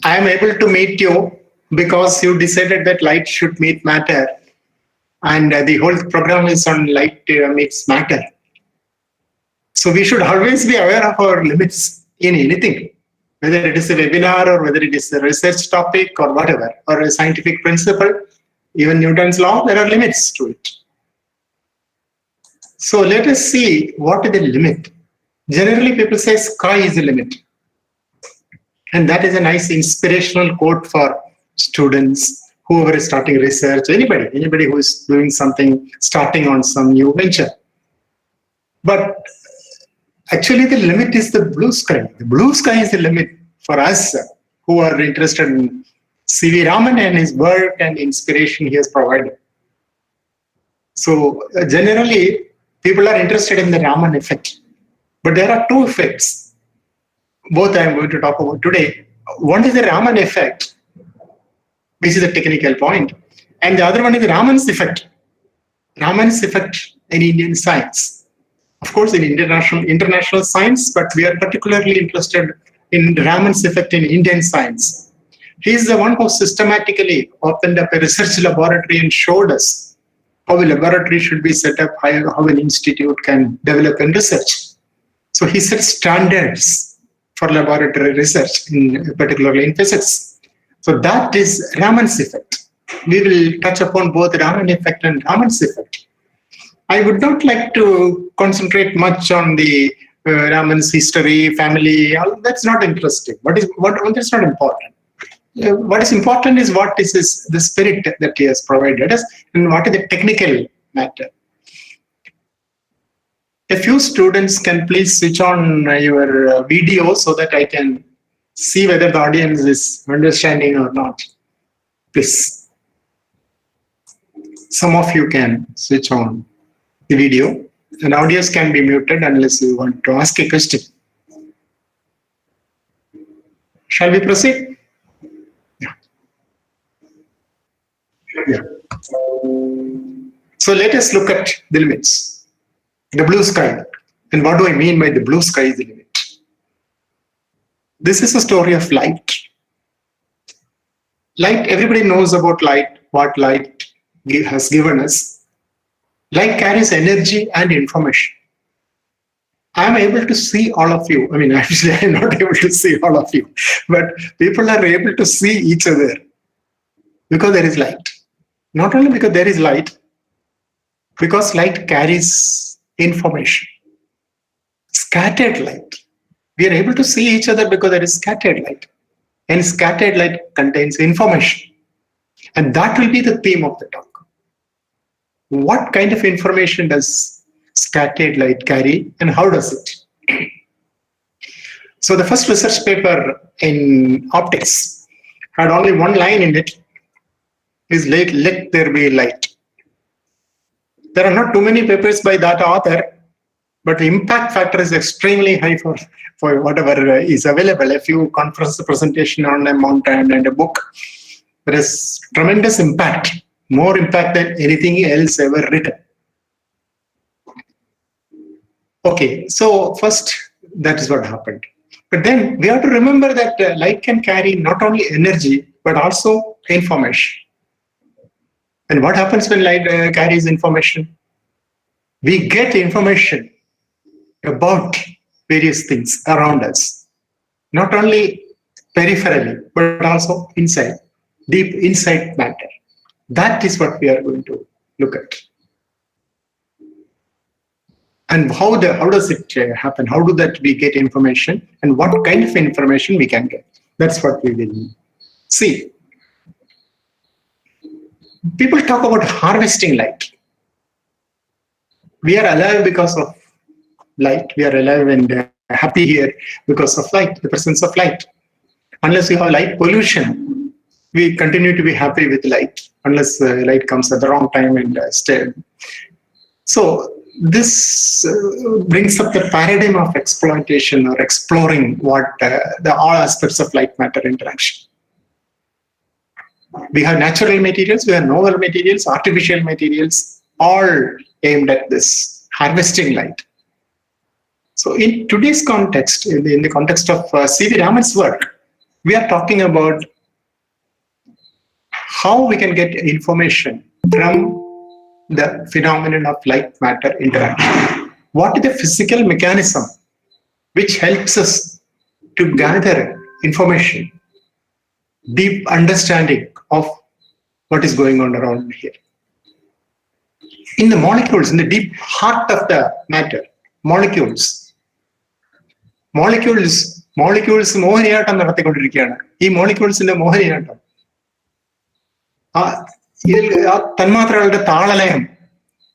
I am able to meet you because you decided that light should meet matter, and the whole program is on light meets matter. So we should always be aware of our limits in anything, whether it is a webinar or whether it is a research topic or whatever, or a scientific principle, even Newton's law, there are limits to it. So let us see what is the limit. Generally, people say sky is the limit. And that is a nice inspirational quote for students, whoever is starting research, anybody who is doing something, starting on some new venture. But actually, the limit is the blue sky. The blue sky is the limit for us who are interested in C.V. Raman and his work and inspiration he has provided. So generally, people are interested in the Raman effect. But there are two effects. Both I am going to talk about today. One is the Raman effect, which is a technical point. And the other one is the Raman's effect. Raman's effect in Indian science. Of course, in international science, but we are particularly interested in Raman's effect in Indian science. He is the one who systematically opened up a research laboratory and showed us how a laboratory should be set up, how an institute can develop and research. So he set standards for laboratory research, particularly in physics. So that is Raman's effect. We will touch upon both Raman effect and Raman's effect. I would not like to concentrate much on the Raman's history, family. That's not interesting. That's not important. What is important is what is the spirit that he has provided us, and what is the technical matter. A few students can please switch on your video so that I can see whether the audience is understanding or not. Please. Some of you can switch on the video, and audios can be muted unless you want to ask a question. Shall we proceed? Yeah. So let us look at the limits. The blue sky. And what do I mean by the blue sky is the limit? This is a story of light. Light, everybody knows about light, what light has given us. Light carries energy and information. I am able to see all of you. I mean, actually, I am not able to see all of you, but people are able to see each other because there is light. Not only because there is light, because light carries information, scattered light. We are able to see each other because there is scattered light, and scattered light contains information. And that will be the theme of the talk. What kind of information does scattered light carry, and how does it? So the first research paper in optics had only one line in it, is let there be light. There are not too many papers by that author, but the impact factor is extremely high for whatever is available. A few conference presentation on a mountain and a book. There is tremendous impact, more impact than anything else ever written. Okay, so first, that is what happened. But then we have to remember that light can carry not only energy, but also information. And what happens when light carries information? We get information about various things around us, not only peripherally, but also inside, deep inside matter. That is what we are going to look at. And how does it happen? How do that we get information, and what kind of information we can get? That's what we will see. People talk about harvesting light. We are alive because of light. We are alive and happy here because of light, the presence of light. Unless we have light pollution, we continue to be happy with light, unless light comes at the wrong time and stay. So this brings up the paradigm of exploitation or exploring what all aspects of light matter interaction. We have natural materials, we have novel materials, artificial materials, all aimed at this harvesting light. So in today's context, in the context of C.V. Raman's work, We are talking about how we can get information from the phenomenon of light matter interaction. What is the physical mechanism which helps us to gather information, deep understanding of what is going on around here? In the molecules, in the deep heart of the matter, molecules Mohiniyattam നടത്തിക്കൊണ്ടിരിക്കുകയാണ്. ഈ മോളിക്യൂൾസിന്റെ മോഹിനിയാട്ടം, ഇതിൽ ആ തന്മാത്രകളുടെ താളലയം,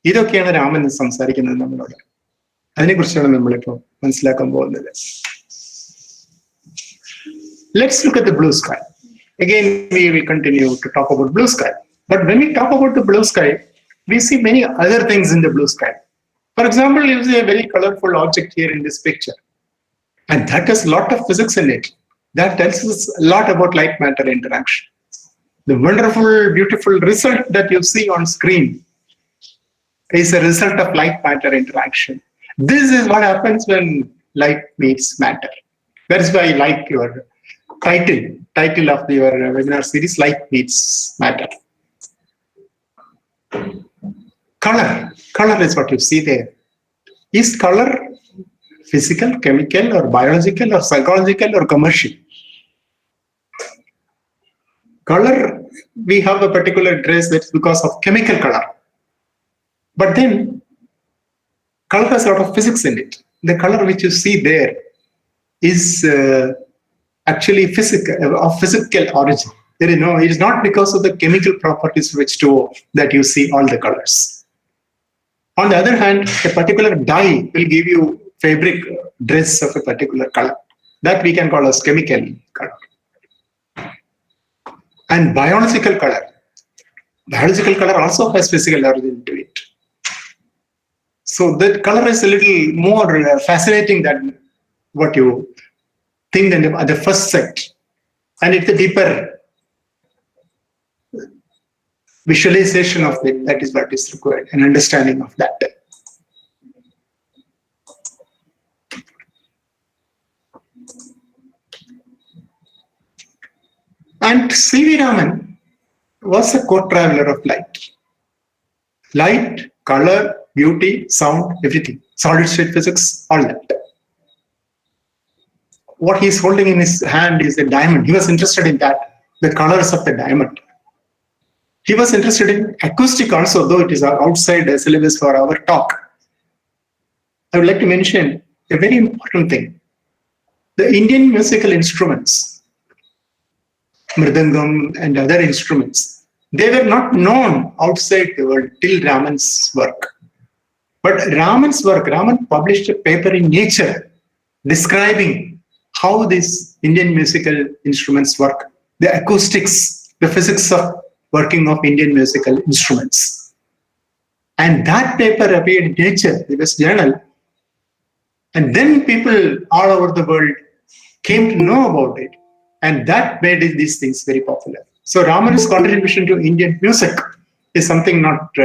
ഇതൊക്കെയാണ് രാമൻ സംസാരിക്കുന്നത് നമ്മളോട്. അതിനെക്കുറിച്ചാണ് നമ്മളിപ്പോൾ മനസ്സിലാക്കാൻ പോകുന്നത്. Let's look at the blue sky. Again, we will continue to talk about blue sky. But when we talk about the blue sky, we see many other things in the blue sky. For example, you see a very colorful object here in this picture. And that has a lot of physics in it. That tells us a lot about light matter interaction. The wonderful, beautiful result that you see on screen is a result of light matter interaction. This is what happens when light meets matter. That is why I like your title of your webinar series, Light Meets Matter. Color is what you see there. Is color physical, chemical, or biological, or psychological, or commercial? Color, we have a particular dress that's because of chemical color. But then, color has a lot of physics in it. The color which you see there is actually of physical origin. There is no, it is not because of the chemical properties which do that you see all the colors. On the other hand, a particular dye will give you fabric dress of a particular color. That we can call as chemical color. And biological color. Biological color also has physical origin to it. So that color is a little more fascinating than what you think at the first sight. And it's a deeper visualization of it. That is what is required, an understanding of that. And C.V. Raman was a co-traveler of light. Light, color, beauty, sound, everything. Solid state physics, all that. What he's holding in his hand is a diamond. He was interested in that, the colors of the diamond. He was interested in acoustic also, though it is outside the syllabus for our talk. I would like to mention a very important thing. The Indian musical instruments, mridangam and other instruments, they were not known outside the world till Raman's work. But Raman published a paper in Nature describing how these Indian musical instruments work, the acoustics, the physics of working of Indian musical instruments. And that paper appeared in Nature, the West Journal. And then people all over the world came to know about it. And that made these things very popular. So Raman's contribution to Indian music is something not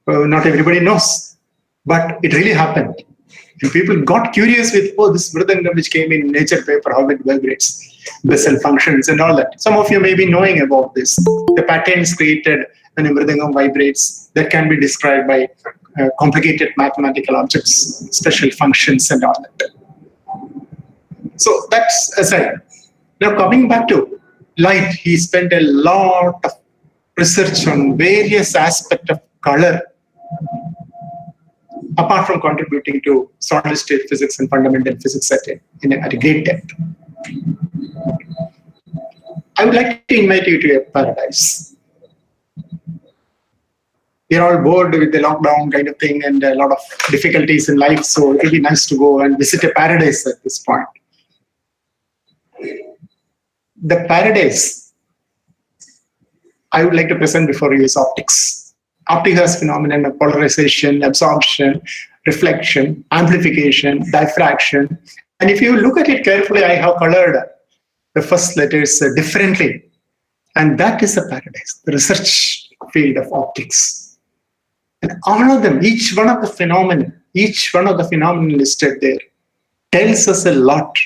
everybody knows, but it really happened. And people got curious with, this mridangam which came in Nature paper, how it vibrates, Bessel functions and all that. Some of you may be knowing about this. The patterns created when a mridangam vibrates that can be described by complicated mathematical objects, special functions and all that. So that's aside. Now coming back to light, he spent a lot of research on various aspects of color, apart from contributing to solid state physics and fundamental physics at a great depth. I would like to invite you to a paradise. We're all bored with the lockdown kind of thing and a lot of difficulties in life, so it would be nice to go and visit a paradise at this point. The paradise I would like to present before you is optics. Optics has phenomenon of polarization, absorption, reflection, amplification, diffraction. And if you look at it carefully, I have colored the first letters differently. And that is the paradise, the research field of optics. And all of them, each one of the phenomena listed there tells us a lot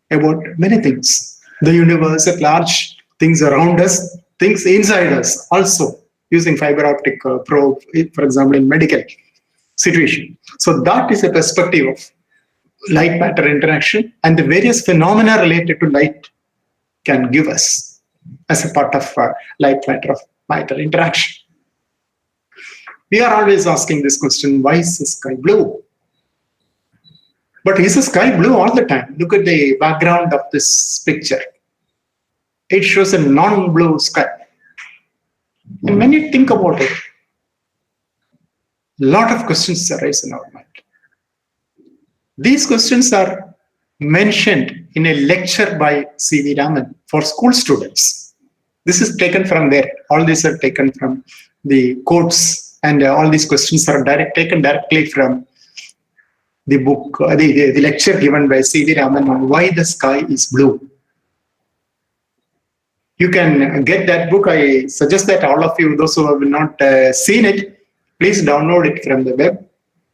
about many things. the universe at large, things around us, things inside us, also using fiber optic probe, for example, in medical situation. So that is a perspective of light matter interaction and the various phenomena related to light can give us as a part of light matter interaction. We are always asking this question, why is the sky blue? But is the sky blue all the time? Look at the background of this picture. It shows a non-blue sky. And when you think about it, a lot of questions arise in our mind. These questions are mentioned in a lecture by C.V. Raman for school students. This is taken from there. All these are taken from the quotes, and all these questions are taken directly from the book, the lecture given by C.V. Raman on why the sky is blue. You can get that book. I suggest that all of you, those who have not seen it, please download it from the web.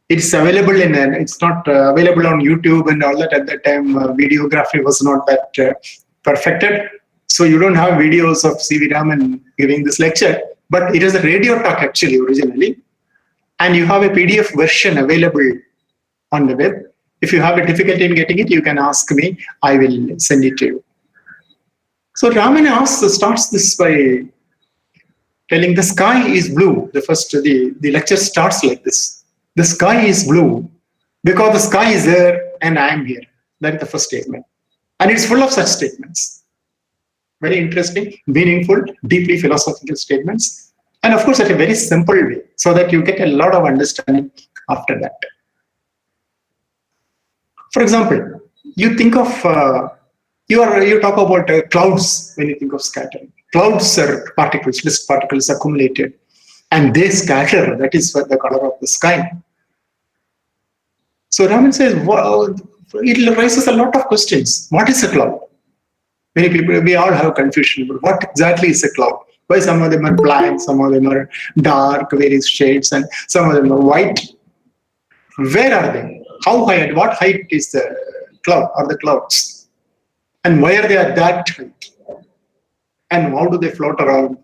It's available it's not available on YouTube and all that. At that time, videography was not that perfected. So you don't have videos of C.V. Raman giving this lecture, but it is a radio talk actually originally. And you have a PDF version available on the web. If you have a difficulty in getting it, you can ask me. I will send it to you. So Raman starts this by telling the sky is blue. The lecture starts like this. The sky is blue because the sky is there and I am here. That's the first statement. And it's full of such statements. Very interesting, meaningful, deeply philosophical statements. And of course, at a very simple way, so that you get a lot of understanding after that. For example, you think of, you talk about clouds when you think of scattering. Clouds are particles, dust particles accumulated, and they scatter. That is the color of the sky. So Raman says, well, it raises a lot of questions. What is a cloud? Many people, we all have confusion about what exactly is a cloud. Why some of them are black, some of them are dark, various shades, and some of them are white. Where are they? How high? At what height is the cloud or the clouds? And why are they at that height? And how do they float around?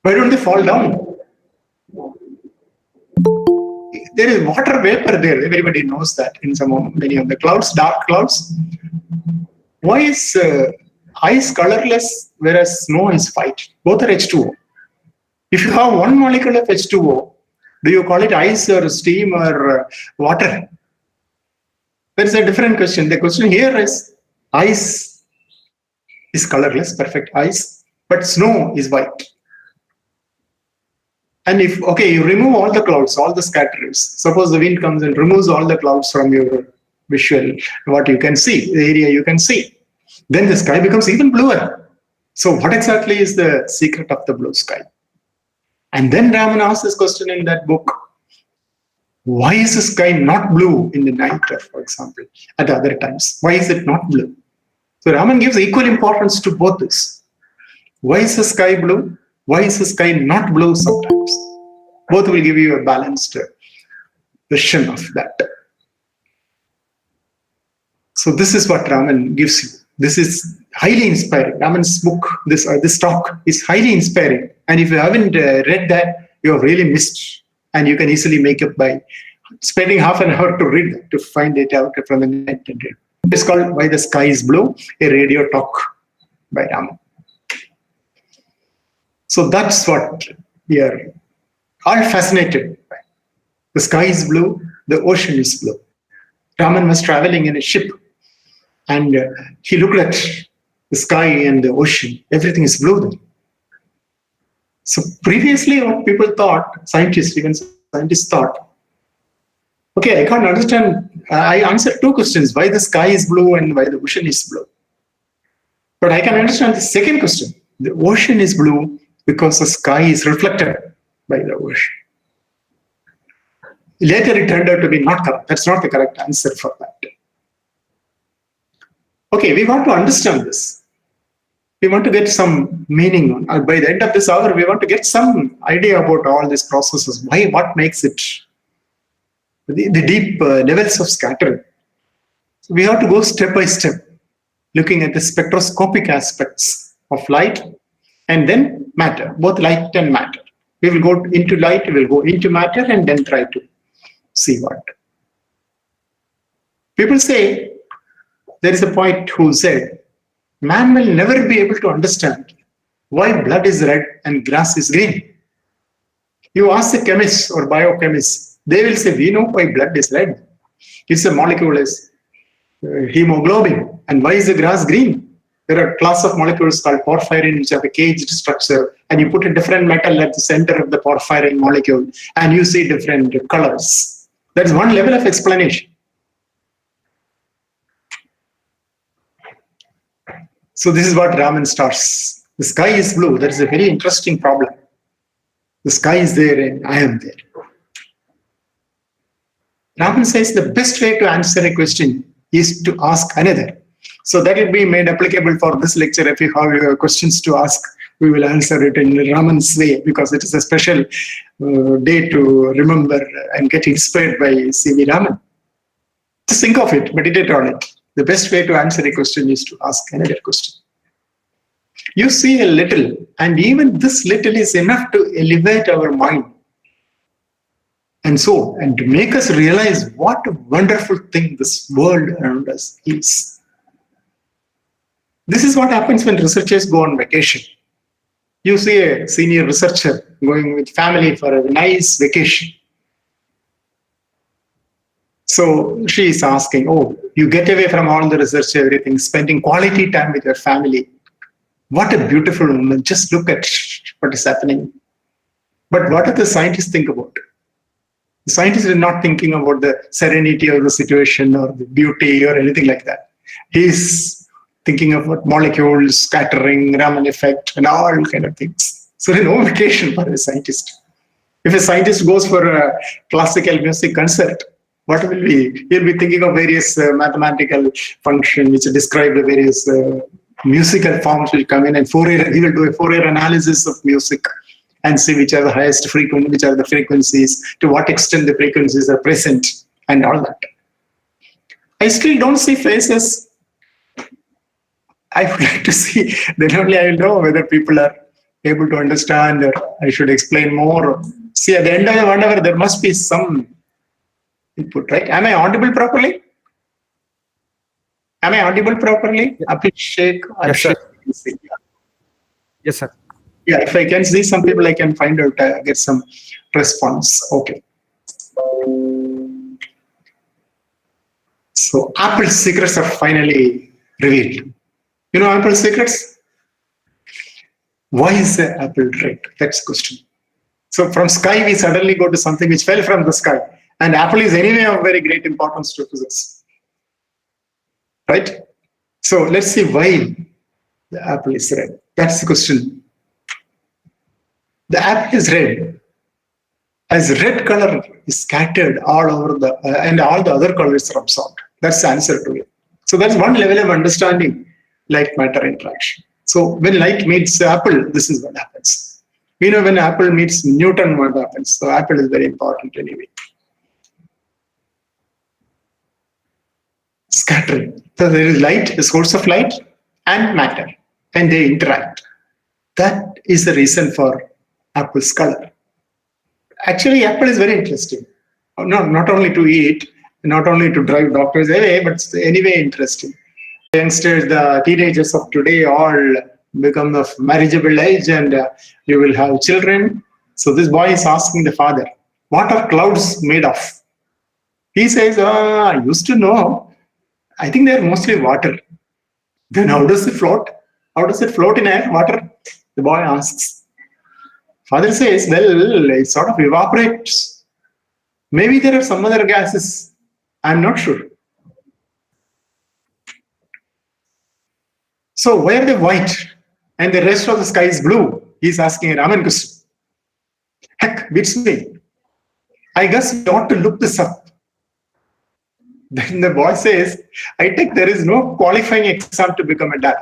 Why don't they fall down? There is water vapor there. Everybody knows that in many of the clouds, dark clouds. Why is ice colorless whereas snow is white? Both are H2O. If you have one molecule of H2O, do you call it ice or steam or water? That's a different question. The question here is ice is colorless, perfect ice, but snow is white. And if, okay, you remove all the clouds, all the scatterers. Suppose the wind comes and removes all the clouds from your visual, what you can see, the area you can see. Then the sky becomes even bluer. So what exactly is the secret of the blue sky? And then Raman asks this question in that book. Why is the sky not blue in the night, for example, at other times? Why is it not blue? So Raman gives equal importance to both this. Why is the sky blue? Why is the sky not blue sometimes? Both will give you a balanced version of that. So this is what Raman gives you. This is highly inspiring. Raman's book, this talk is highly inspiring. And if you haven't read that, you have really missed. And you can easily make up by spending half an hour to read that, to find it out from the net and read. It's called Why the Sky is Blue, a radio talk by Raman. So that's what we are all fascinated by. The sky is blue, the ocean is blue. Raman was traveling in a ship and he looked at the sky and the ocean. Everything is blue then. So previously what people thought, scientists thought, okay, I can't understand. I answered two questions, why the sky is blue and why the ocean is blue. But I can understand the second question. The ocean is blue because the sky is reflected by the ocean. Later it turned out to be not correct. That's not the correct answer for that. Okay, we want to understand this. We want to get some meaning. By the end of this hour, we want to get some idea about all these processes. Why? What makes it? The deep levels of scattering. So we have to go step by step. looking at the spectroscopic aspects of light and then matter, both light and matter. We will go into light, we will go into matter, and then try to see what. People say, there is a poet who said, man will never be able to understand why blood is red and grass is green. You ask a chemist or biochemist, they will say, we know why blood is red. It's a molecule is hemoglobin. And why is the grass green? There are a class of molecules called porphyrin, which have a caged structure, and you put a different metal at the center of the porphyrin molecule, and you see different colors. That's one level of explanation. So this is what Raman starts. The sky is blue. That is a very interesting problem. The sky is there and I am there. Raman says the best way to answer a question is to ask another. So that will be made applicable for this lecture. If you have questions to ask, we will answer it in Raman's way, because it is a special day to remember and get inspired by C.V. Raman. Just think of it, meditate on it. The best way to answer a question is to ask another question. You see a little, and even this little is enough to elevate our mind. And to make us realize what a wonderful thing this world around us is. This is what happens when researchers go on vacation. You see a senior researcher going with family for a nice vacation. So she is asking, oh, you get away from all the research, everything, spending quality time with your family. What a beautiful woman. Just look at what is happening. But what do the scientists think about? The scientist is not thinking about the serenity of the situation or the beauty or anything like that. He's thinking about molecules, scattering, Raman effect, and all kind of things. So there's no vacation for a scientist. If a scientist goes for a classical music concert, what will be? He'll be thinking of various mathematical functions which describe the various musical forms will come in, and he will do a Fourier analysis of music and see which are the highest frequency, which are the frequencies, to what extent the frequencies are present, and all that. I still don't see faces. I would like to see, then only I will know whether people are able to understand, or I should explain more. See, at the end of the 1 hour, there must be some input, right? Am I audible properly? Am I audible properly? Abhishek? Yes, sir. Yes, sir. Yeah, if I can see some people, I can find out, get some response. Okay. So Apple's secrets are finally revealed. You know Apple's secrets? Why is the apple red? That's the question. So from sky, we suddenly go to something which fell from the sky. And apple is anyway of very great importance to physics. Right? So let's see why the apple is red. That's the question. The apple is red, as red color is scattered all over the, and all the other colors are absorbed. That's the answer to it. So that's one level of understanding light-matter interaction. So when light meets apple, this is what happens. We know when apple meets Newton, what happens. So apple is very important anyway. Scattering. So there is light, the source of light, and matter, and they interact. That is the reason for apple's color. Actually, apple is very interesting. Not only to eat, not only to drive doctors away, but anyway interesting. Youngsters, the teenagers of today all become of marriageable age, and you will have children. So this boy is asking the father, what are clouds made of? He says, I used to know. I think they're mostly water. Then how does it float? How does it float in air, water? The boy asks. Father says, well, it sort of evaporates. Maybe there are some other gases. I'm not sure. So why are they white and the rest of the sky is blue? He's asking a Raman question. Heck, beats me. I guess we ought to look this up. Then the boy says, I think there is no qualifying exam to become a dad.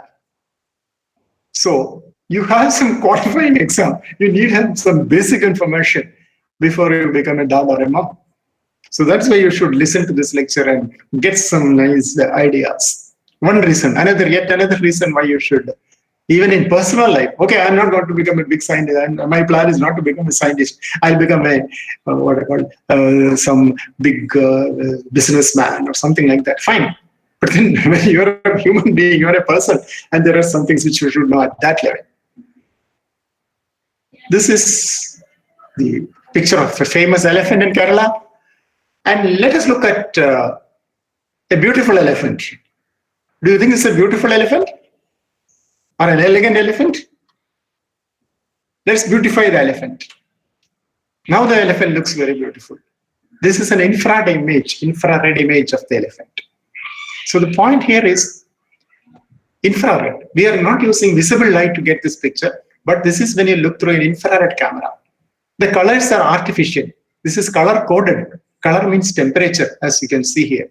So you have some qualifying exam. You need some basic information before you become a dad or a mom. So that's why you should listen to this lecture and get some nice ideas. One reason, yet another reason why you should, even in personal life. Okay, I'm not going to become a big scientist. My plan is not to become a scientist. I'll become a what I call some big businessman or something like that. Fine, but then when you're a human being, you're a person, and there are some things which you should know at that level. This is the picture of a famous elephant in Kerala, and let us look at a beautiful elephant. Do you think it's a beautiful elephant? Or an elegant elephant? Let's beautify the elephant. Now the elephant looks very beautiful. This is an infrared image of the elephant. So the point here is infrared. We are not using visible light to get this picture, but this is when you look through an infrared camera. The colors are artificial. This is color coded. Color means temperature, as you can see here.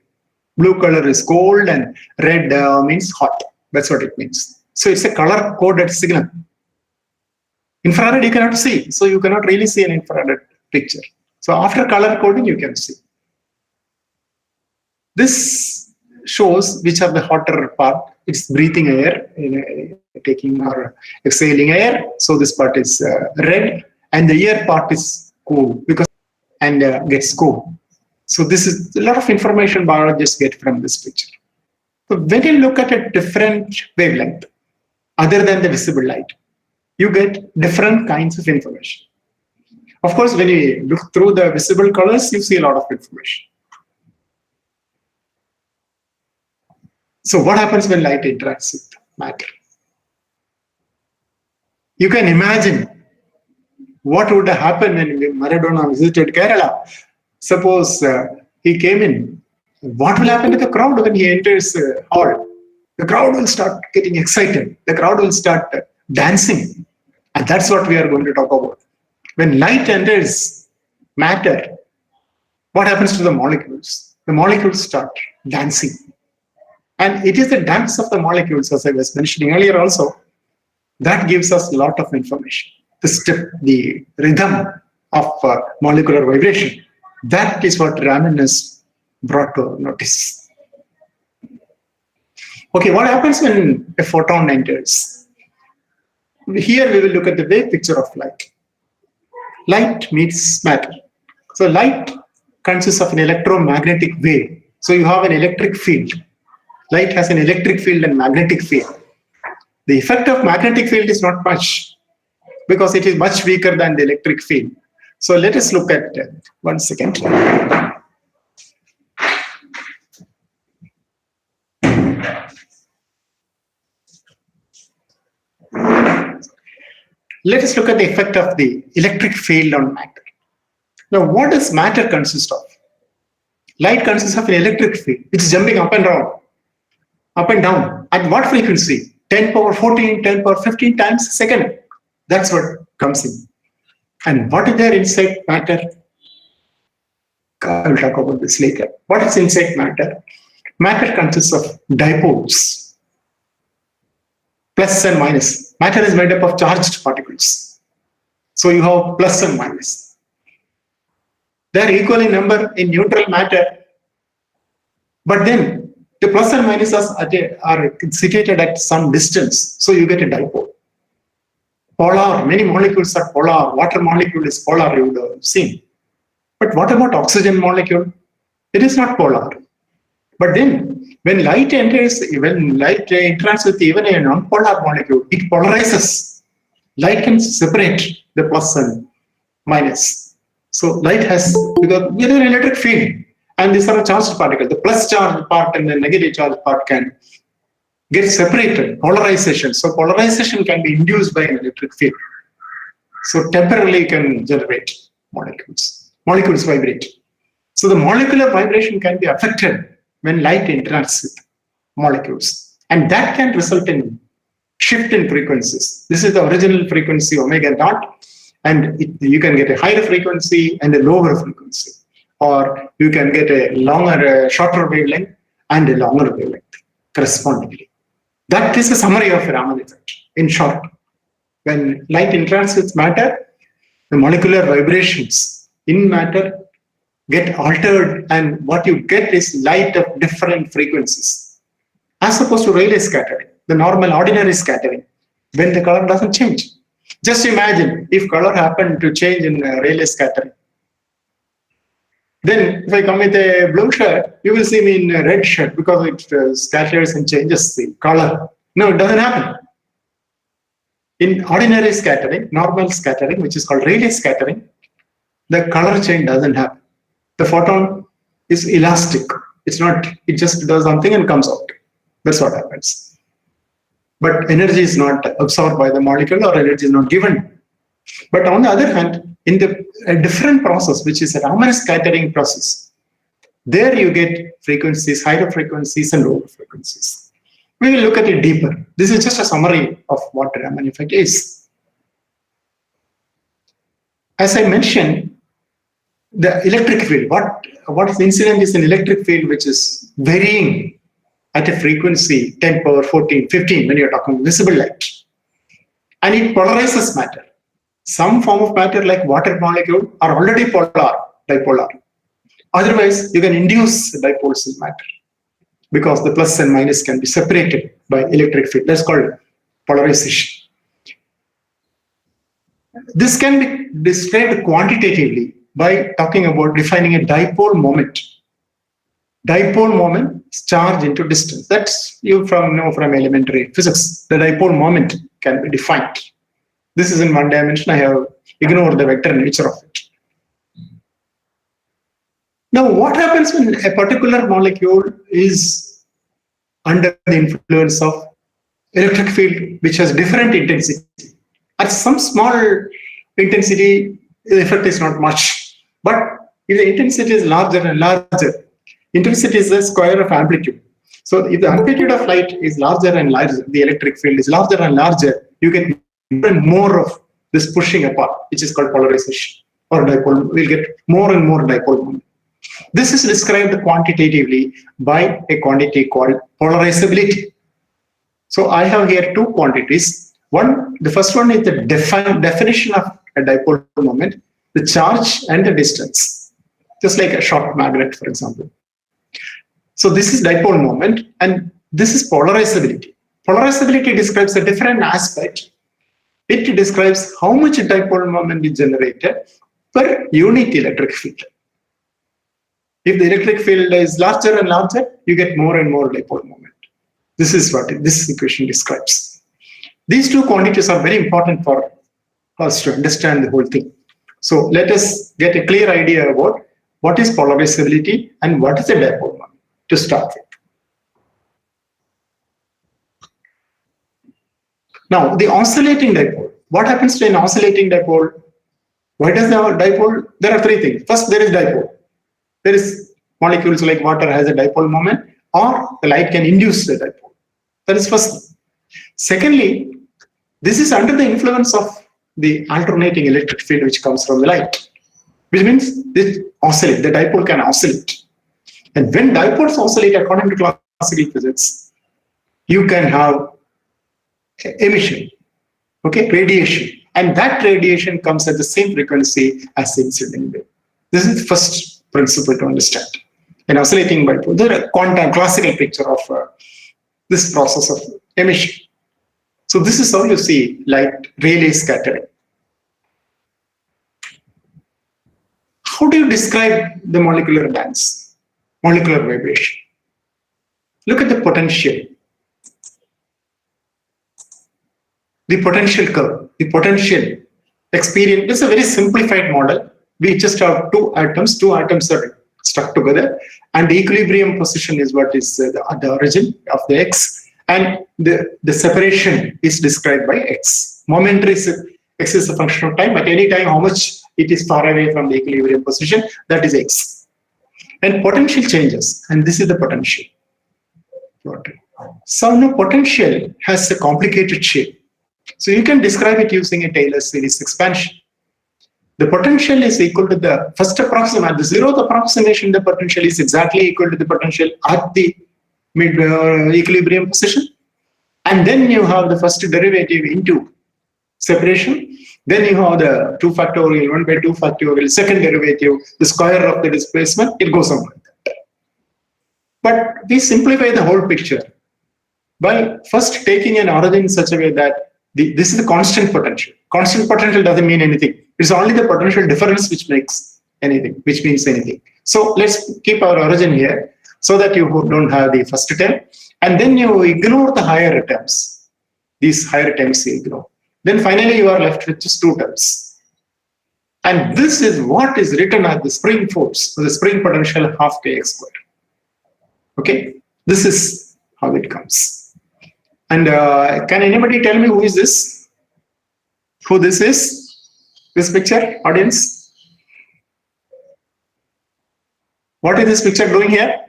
Blue color is cold and red means hot. That's what it means. So it's a color coded signal. Infrared you cannot see, so you cannot really see an infrared picture. So after color coding, you can see. This shows which are the hotter part. It's breathing air, taking or exhaling air. So this part is red, and the ear part is cool and gets cool. So this is a lot of information biologists get from this picture. So when you look at a different wavelength, other than the visible light, you get different kinds of information. Of course, when you look through the visible colors, you see a lot of information. So what happens when light interacts with matter? You can imagine what would have happened when Maradona visited Kerala. Suppose he came in. What will happen to the crowd when he enters hall? The crowd will start getting excited. The crowd will start dancing. And that's what we are going to talk about. When light enters matter, what happens to the molecules? The molecules start dancing. And it is the dance of the molecules, as I was mentioning earlier also, that gives us a lot of information. The rhythm of molecular vibration. That is what Raman has brought to notice. Okay, what happens when a photon enters? Here we will look at the wave picture of light. Light meets matter. So light consists of an electromagnetic wave. So you have an electric field. Light has an electric field and magnetic field. The effect of magnetic field is not much because it is much weaker than the electric field. So let us look at 1 second. Let us look at the effect of the electric field on matter. Now, what does matter consist of? Light consists of an electric field. It's jumping up and down. Up and down. At what frequency? 10 power 14, 10 power 15 times a second. That's what comes in. And what is there inside matter? I will talk about this later. What is inside matter? Matter consists of dipoles. Plus and minus. Matter is made up of charged particles. So you have plus and minus. They are equal in number in neutral matter. But then the plus and minus are situated at some distance. So you get a dipole. Polar, many molecules are polar. Water molecule is polar, you would have seen. But what about oxygen molecule? It is not polar. But then when light enters, when light interacts with even a non-polar molecule, it polarizes. Light can separate the plus and minus. So light has, because we have an electric field, and these are charged particles. The plus charge part and the negative charge part can get separated, polarization. So polarization can be induced by an electric field. So temporarily can generate molecules. Molecules vibrate. So the molecular vibration can be affected when light interacts with molecules. And that can result in shift in frequencies. This is the original frequency omega naught. And you can get a higher frequency and a lower frequency. Or you can get a longer, shorter wavelength and a longer wavelength correspondingly. That is a summary of Raman effect. In short, when light interacts with matter, the molecular vibrations in matter get altered, and what you get is light of different frequencies. as opposed to Rayleigh scattering, the normal ordinary scattering, when the color doesn't change. Just imagine if color happened to change in Rayleigh scattering. Then if I come with a blue shirt, you will see me in a red shirt because it scatters and changes the color. No, it doesn't happen. In ordinary scattering, normal scattering, which is called Rayleigh scattering, the color change doesn't happen. The photon is elastic. It's not, it just does something and comes out. That's what happens. But energy is not absorbed by the molecule or energy is not given. But on the other hand, in a different process, which is a Raman scattering process, there you get frequencies, higher frequencies and lower frequencies. We will look at it deeper. This is just a summary of what Raman effect is. As I mentioned, the electric field, what is incident is an electric field which is varying at a frequency 10 power 14, 15 when you're talking visible light. And it polarizes matter. Some form of matter like water molecule are already dipolar. Otherwise, you can induce dipoles in matter because the plus and minus can be separated by electric field. That's called polarization. This can be described quantitatively by talking about defining a dipole moment. Dipole moment is charge into distance. That's you know from elementary physics. The dipole moment can be defined. This is in one dimension. I have ignored the vector nature of it. Now, what happens when a particular molecule is under the influence of electric field which has different intensity? At some small intensity, the effect is not much. But if the intensity is larger and larger, intensity is the square of amplitude. So if the amplitude of light is larger and larger, the electric field is larger and larger, you get more and more of this pushing apart, which is called polarization or dipole. We'll get more and more dipole moment. This is described quantitatively by a quantity called polarizability. So I have here two quantities. The first one is the definition of a dipole moment, the charge and the distance, just like a short magnet, for example. So this is dipole moment, and this is polarizability. Polarizability describes a different aspect. It describes how much dipole moment is generated per unit electric field. If the electric field is larger and larger, you get more and more dipole moment. This is what this equation describes. These two quantities are very important for us to understand the whole thing. So let us get a clear idea about what is polarizability and what is a dipole moment to start with. Now, the oscillating dipole. What happens to an oscillating dipole? Why does the dipole? There are three things. First, there is dipole. There is molecules like water has a dipole moment, or the light can induce the dipole. That is first. Secondly, this is under the influence of the alternating electric field which comes from the light, which means this oscillate. The dipole can oscillate. And when dipoles oscillate according to classical physics, you can have emission, okay, radiation, and that radiation comes at the same frequency as the incident wave. This is the first principle to understand. An oscillating dipole, there is a quantum classical picture of this process of emission. So this is how you see light Rayleigh scattering. How do you describe the molecular dance, molecular vibration? Look at the potential. The potential curve, the potential experience. It's a very simplified model. We just have two atoms are stuck together, and the equilibrium position is what is the origin of the X, and the separation is described by X. Momentary X is a function of time. At any time, how much it is far away from the equilibrium position, that is X. And potential changes, and this is the potential. So now potential has a complicated shape. So you can describe it using a Taylor series expansion. The potential is equal to the first approximation, the zeroth approximation, the potential is exactly equal to the potential at the mid equilibrium position. And then you have the first derivative into separation. Then you have the 2 factorial, 1 by 2 factorial, second derivative, the square of the displacement, it goes on like that. But we simplify the whole picture. by first taking an origin in such a way that this is the constant potential. Constant potential doesn't mean anything. It's only the potential difference which makes anything, which means anything. So let's keep our origin here so that you don't have the first term, and then you ignore the higher terms. These higher terms you ignore. Then finally you are left with just two terms. And this is what is written as the spring force, so the spring potential half kx squared. Okay, this is how it comes. And can anybody tell me who is this? Who this is? This picture, audience? What is this picture doing here?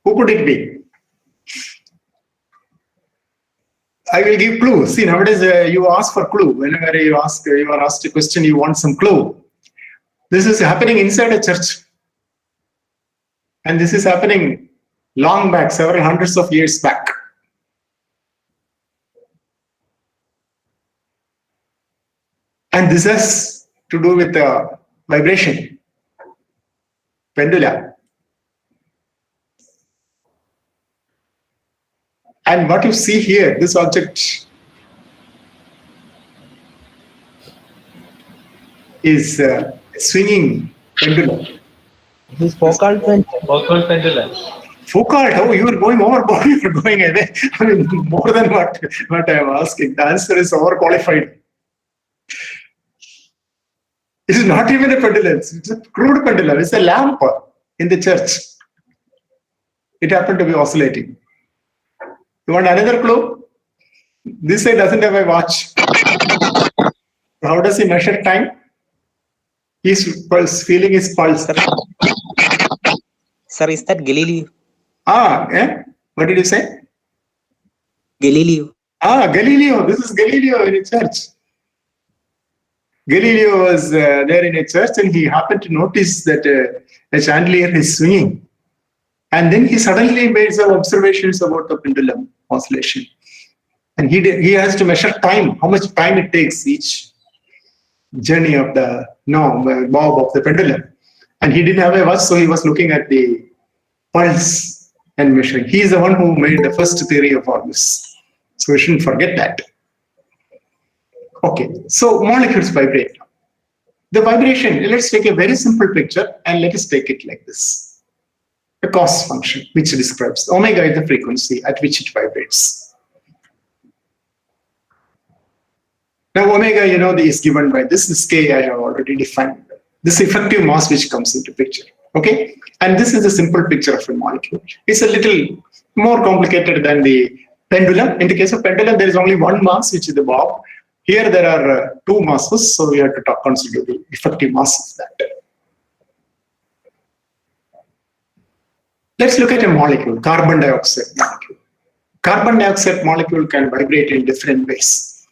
Who could it be? I will give clue. See, nowadays you ask for clue. Whenever you are asked a question, you want some clue. This is happening inside a church. And this is happening long back, several hundreds of years back. And this has to do with the vibration, pendulum. And what you see here, this object is swinging pendulum. This Foucault pendulum. Foucault, oh, you are going overboard, you are going away. I mean, more than what I am asking. The answer is overqualified. It is not even a pendulum, it's a crude pendulum. It's a lamp in the church. It happened to be oscillating. You want another clue? This side doesn't have a watch. How does he measure time? He's feeling his pulse. Sir, is that Galileo? What did you say? Galileo. Galileo. This is Galileo in a church. Galileo was there in a church and he happened to notice that a chandelier is swinging. And then he suddenly made some observations about the pendulum oscillation. And he has to measure time, how much time it takes each journey of the bob of the pendulum. And he didn't have a watch, so he was looking at the pulse and measuring. He is the one who made the first theory of all this. So we shouldn't forget that. Okay, so molecules vibrate. The vibration, let's take a very simple picture and let us take it like this. A cos function which describes omega is the frequency at which it vibrates. Now omega, is given by this k I have already defined. This effective mass which comes into picture. Okay, and this is a simple picture of a molecule. It's a little more complicated than the pendulum. In the case of pendulum, there is only one mass, which is the bob. Here there are two masses, so we have to consider the effective mass of that. Let's look at a molecule, carbon dioxide molecule. Carbon dioxide molecule can vibrate in different ways.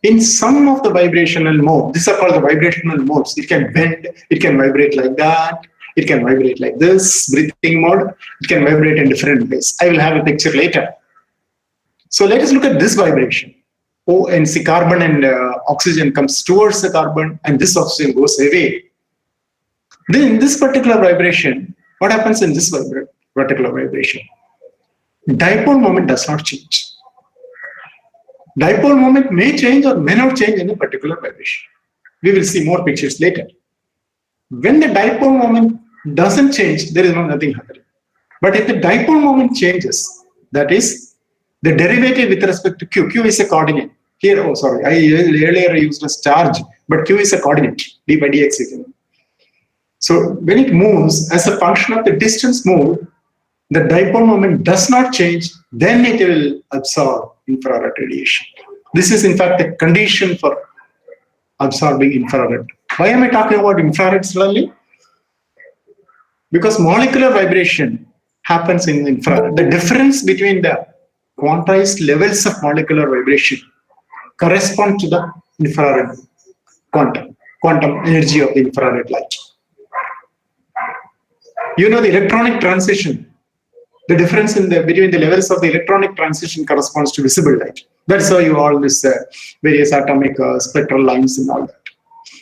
In some of the vibrational modes, these are called the vibrational modes. It can bend, it can vibrate like that, it can vibrate like this, breathing mode, it can vibrate in different ways. I will have a picture later. So let us look at this vibration. And see, carbon and oxygen comes towards the carbon and this oxygen goes away. Then in this particular vibration, what happens in this particular vibration? Dipole moment does not change. Dipole moment may change or may not change in a particular vibration. We will see more pictures later. When the dipole moment doesn't change, there is nothing happening. But if the dipole moment changes, that is the derivative with respect to q. Q is a coordinate. Here, earlier I used as charge, but q is a coordinate, d by dx. So when it moves as a function of the distance moved, the dipole moment does not change, then it will absorb infrared radiation. This is in fact a condition for absorbing infrared. Why am I talking about infrared suddenly? Because molecular vibration happens in infrared. The difference between the quantized levels of molecular vibration correspond to the infrared quantum energy of the infrared light. The electronic transition, the difference between the levels of the electronic transition corresponds to visible light. That's how you all this various atomic spectral lines and all that.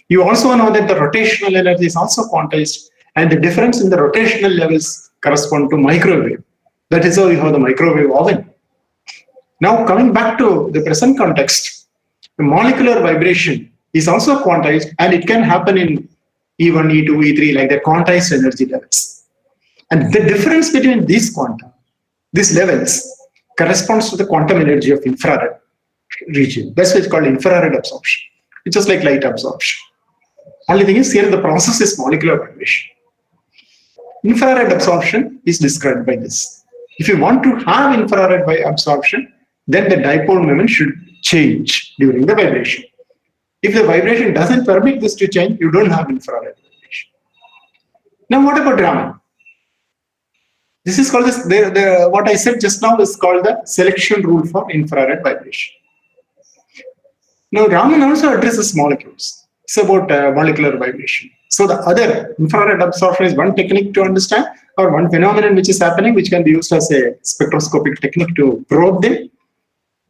You also know that the rotational energy is also quantized, and the difference in the rotational levels correspond to microwave. That is how you have the microwave oven. Now, coming back to the present context, the molecular vibration is also quantized, and it can happen in E1, E2, E3, like the quantized energy levels. And the difference between these quanta, these levels, corresponds to the quantum energy of infrared region. That's why it's called infrared absorption. It's just like light absorption. Only thing is here the process is molecular vibration. Infrared absorption is described by this. If you want to have infrared by absorption, then the dipole moment should change during the vibration. If the vibration doesn't permit this to change, you don't have infrared vibration. Now, what about Raman? This is called this. What I said just now is called the selection rule for infrared vibration. Now, Raman also addresses molecules. It's about molecular vibration. So the other infrared absorption is one technique to understand, or one phenomenon which is happening, which can be used as a spectroscopic technique to probe them.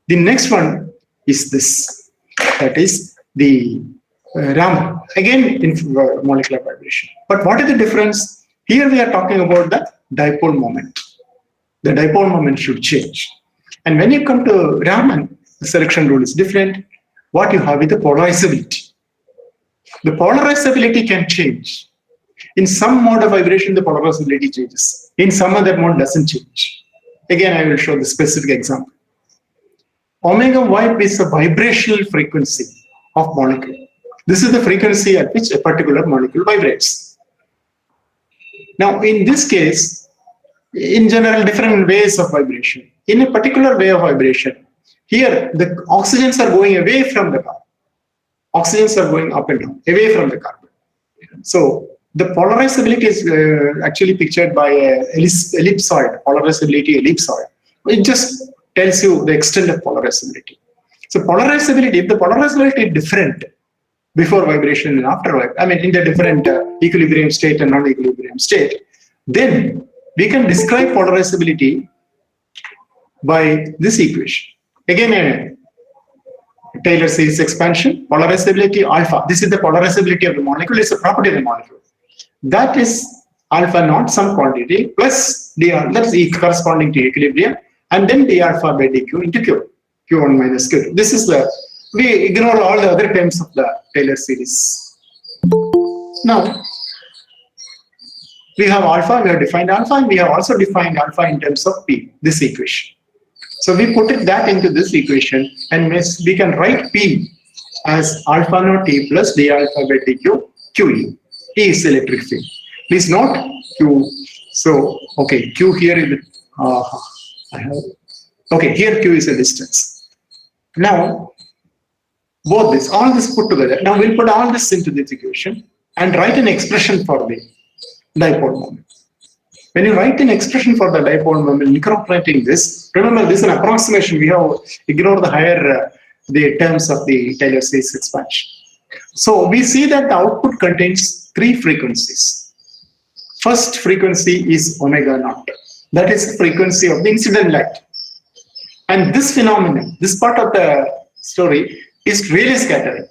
The next one is this. That is the Raman. Again, molecular vibration. But what is the difference? Here we are talking about the dipole moment. The dipole moment should change. And when you come to Raman, the selection rule is different. What you have is the polarizability. The polarizability can change. In some mode of vibration, the polarizability changes. In some other mode, doesn't change. Again, I will show the specific example. Omega y is a vibrational frequency of molecule. This is the frequency at which a particular molecule vibrates. Now, in this case, in general, different ways of vibration. In a particular way of vibration, here the oxygens are going away from the carbon. Oxygens are going up and down, away from the carbon. So the polarizability is actually pictured by an ellipsoid, polarizability ellipsoid. It just tells you the extent of polarizability. So polarizability, if the polarizability is different before vibration and after vibration, I mean in the different equilibrium state and non-equilibrium state, then we can describe polarizability by this equation. Again, Taylor series expansion, polarizability alpha. This is the polarizability of the molecule, it's a property of the molecule. That is alpha naught, some quantity, plus dr, that's corresponding to equilibrium, and then d alpha by dq into q, q1 minus q2. This is the, we ignore all the other terms of the Taylor series. Now, we have alpha, we have defined alpha, and we have also defined alpha in terms of p, this equation. So we put that into this equation, and we can write P as alpha naught T plus d alpha by dq QE. E is electric field. Please note Q. So okay, Q here is okay. Here Q is a distance. Now both this, all this put together. Now we'll put all this into this equation and write an expression for the dipole moment. When you write an expression for the dipole moment, incorporating this, remember this is an approximation. We have ignored the higher the terms of the Taylor series expansion. So we see that the output contains three frequencies. First frequency is omega naught. That is the frequency of the incident light. And this phenomenon, this part of the story is Rayleigh scattering.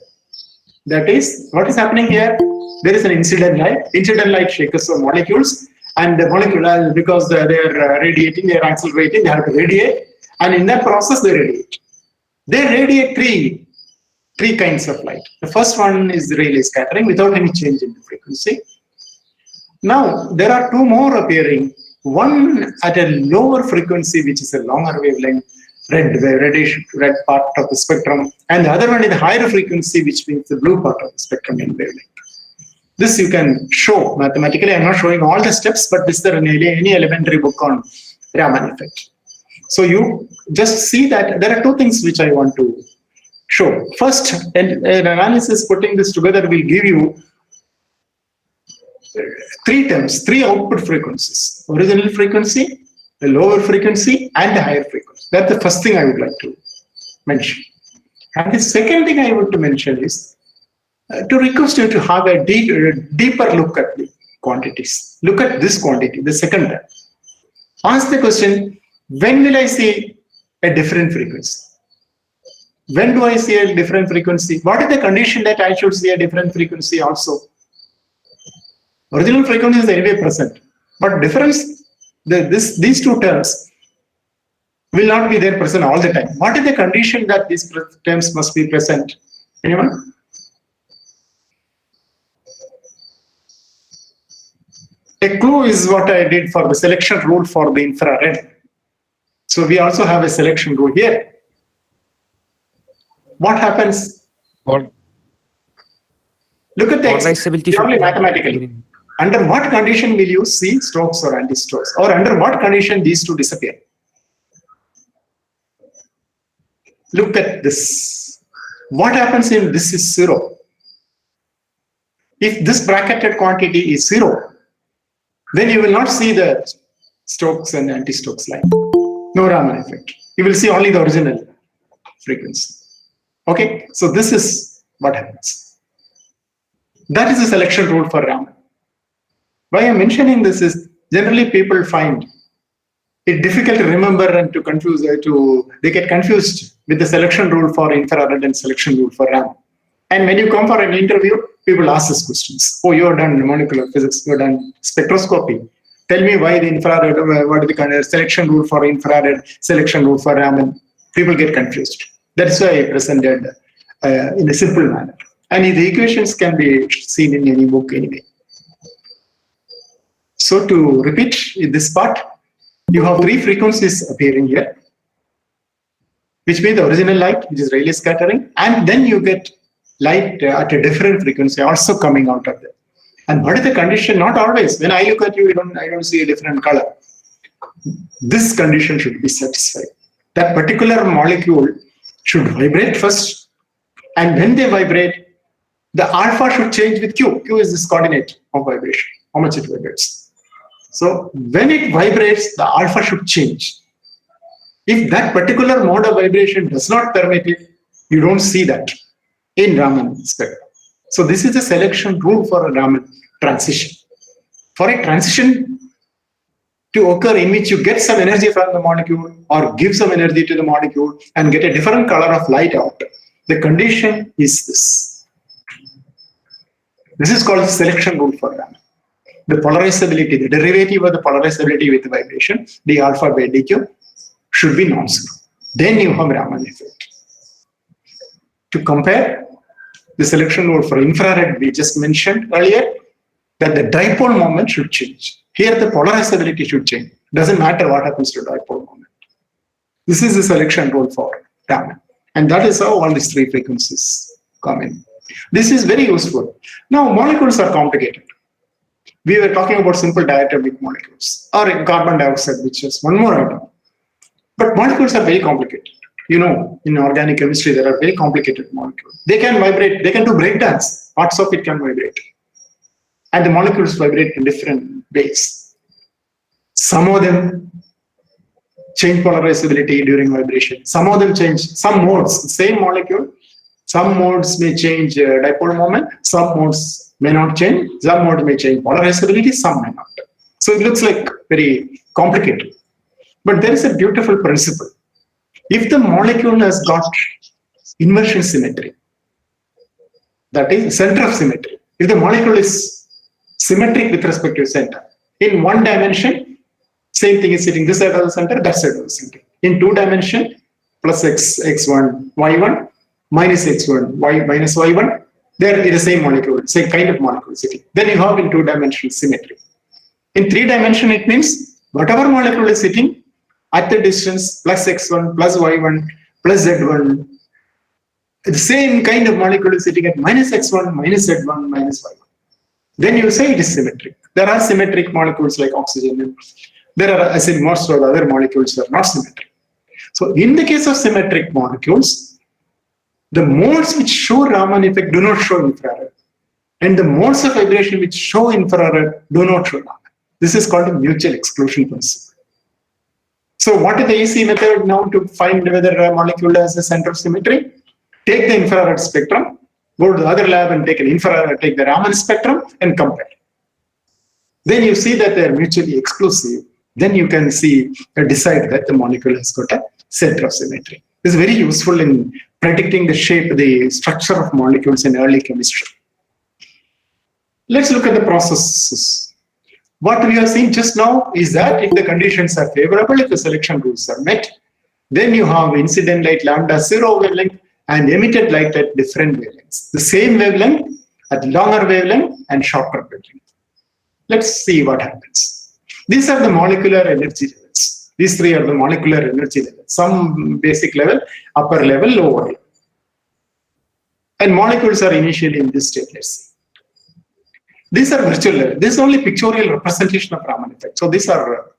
That is, what is happening here? There is an incident light. Incident light shakes the molecules. And the molecule, because they are radiating, they are accelerating, they have to radiate. And in that process, they radiate. They radiate three kinds of light. The first one is Rayleigh scattering without any change in the frequency. Now, there are two more appearing. One at a lower frequency, which is a longer wavelength, reddish red part of the spectrum. And the other one is the higher frequency, which means the blue part of the spectrum in wavelength. This you can show mathematically. I'm not showing all the steps, but this is any elementary book on Raman effect. So you just see that there are two things which I want to show. First, an analysis putting this together will give you three terms, three output frequencies: original frequency, the lower frequency, and the higher frequency. That's the first thing I would like to mention. And the second thing I want to mention is to request you to have a deeper look at the quantities. Look at this quantity, the second term. Ask the question, when will I see a different frequency? When do I see a different frequency? What is the condition that I should see a different frequency also? Original frequency is anyway present, but difference, these two terms will not be there present all the time. What is the condition that these terms must be present? Anyone? A clue is what I did for the selection rule for the infrared. So we also have a selection rule here. What happens? Or Look at the polarizability purely should- mathematically. Under what condition will you see strokes or anti-strokes? Or under what condition these two disappear? Look at this. What happens if this is 0? If this bracketed quantity is 0, then you will not see the strokes and anti-strokes line. No Raman effect. You will see only the original frequency. Okay, so this is what happens. That is the selection rule for Raman. Why I'm mentioning this is generally people find it difficult to remember and to confuse. They get confused with the selection rule for infrared and selection rule for Raman. And when you come for an interview, people ask us questions. Oh, you have done molecular physics, you have done spectroscopy. Tell me why the infrared, what is the kind of selection rule for infrared, selection rule for Raman. People get confused. That's why I presented in a simple manner. And the equations can be seen in any book anyway. So to repeat in this part, you have 3 frequencies appearing here, which means the original light, which is Rayleigh scattering, and then you get light at a different frequency also coming out of there. And what is the condition? Not always. When I look at you, I don't see a different color. This condition should be satisfied. That particular molecule should vibrate first, and when they vibrate, the alpha should change with Q. Q is this coordinate of vibration, how much it vibrates. So when it vibrates, the alpha should change. If that particular mode of vibration does not permit it, you don't see that in Raman spectrum. So this is the selection rule for a Raman transition. For a transition to occur in which you get some energy from the molecule or give some energy to the molecule and get a different color of light out, the condition is this. This is called the selection rule for Raman. The polarizability, the derivative of the polarizability with the vibration, d alpha by dq, should be non-zero. Then you have Raman effect. To compare, the selection rule for infrared we just mentioned earlier, that the dipole moment should change. Here the polarizability should change. Doesn't matter what happens to dipole moment. This is the selection rule for Raman. And that is how all these 3 frequencies come in. This is very useful. Now molecules are complicated. We were talking about simple diatomic molecules or carbon dioxide, which is one more item. But molecules are very complicated. You know, in organic chemistry, there are very complicated molecules. They can vibrate, they can do breakdance. Parts of it can vibrate. And the molecules vibrate in different ways. Some of them change polarizability during vibration. Some of them change, some modes, same molecule. Some modes may change dipole moment. Some modes may not change. Some modes may change polarizability. Some may not. So it looks like very complicated. But there is a beautiful principle. If the molecule has got inversion symmetry, that is center of symmetry. If the molecule is symmetric with respect to center, in one dimension, same thing is sitting this side of the center, that side of the center. In 2 dimension, plus x1, y1, minus x1, y minus y1, there is the same molecule, same kind of molecule sitting. Then you have in 2 dimensional symmetry. In 3 dimension, it means whatever molecule is sitting at the distance plus x1 plus y1 plus z1, the same kind of molecule is sitting at minus x1 minus z1 minus y1. Then you say it is symmetric. There are symmetric molecules like oxygen. There are, as in most of the other molecules, are not symmetric. So in the case of symmetric molecules, the modes which show Raman effect do not show infrared. And the modes of vibration which show infrared do not show Raman. This is called a mutual exclusion principle. So what is the easy method now to find whether a molecule has a center of symmetry? Take the infrared spectrum, go to the other lab and take the Raman spectrum and compare. Then you see that they are mutually exclusive. Then you can see decide that the molecule has got a center of symmetry. This is very useful in predicting the shape, the structure of molecules in early chemistry. Let's look at the processes. What we have seen just now is that if the conditions are favorable, if the selection rules are met, then you have incident light lambda 0 wavelength and emitted light at different wavelengths. The same wavelength at longer wavelength and shorter wavelength. Let's see what happens. These are the molecular energy levels. These three are the molecular energy levels. Some basic level, upper level, lower level. And molecules are initially in this state, let's see. These are virtual levels. This is only pictorial representation of Raman effect. So these are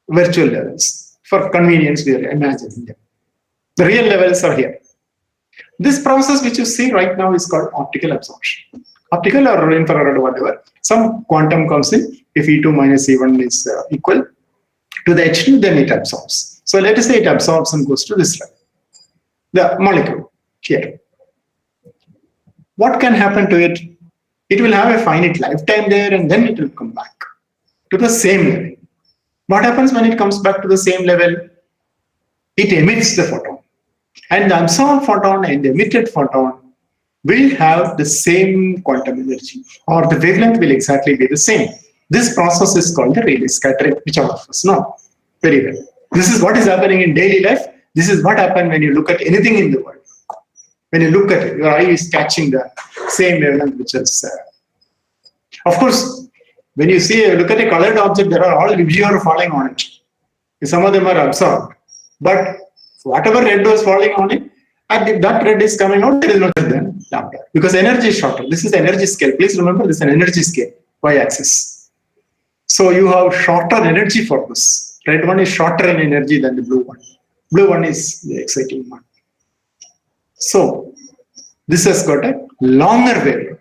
virtual levels. For convenience, we are imagining them. The real levels are here. This process which you see right now is called optical absorption. Optical or infrared, whatever. Some quantum comes in. If E2 minus E1 is equal to the H2, then it absorbs. So let us say it absorbs and goes to this level. The molecule here. What can happen to it? It will have a finite lifetime there and then it will come back to the same level. What happens when it comes back to the same level? It emits the photon. And the absorbed photon and the emitted photon will have the same quantum energy, or the wavelength will exactly be the same. This process is called the Rayleigh scattering, which all of us know very well. This is what is happening in daily life. This is what happens when you look at anything in the world. When you look at it, your eye is catching the same wavelength, which is, of course, when you look at a colored object, there are all visual falling on it. Some of them are absorbed, but whatever red was falling on it, and that red is coming out, there is no less than lambda, because energy is shorter. This is energy scale. Please remember, this is an energy scale, y-axis. So you have shorter energy for this. Red one is shorter in energy than the blue one. Blue one is the exciting one. So this has got a longer wavelength,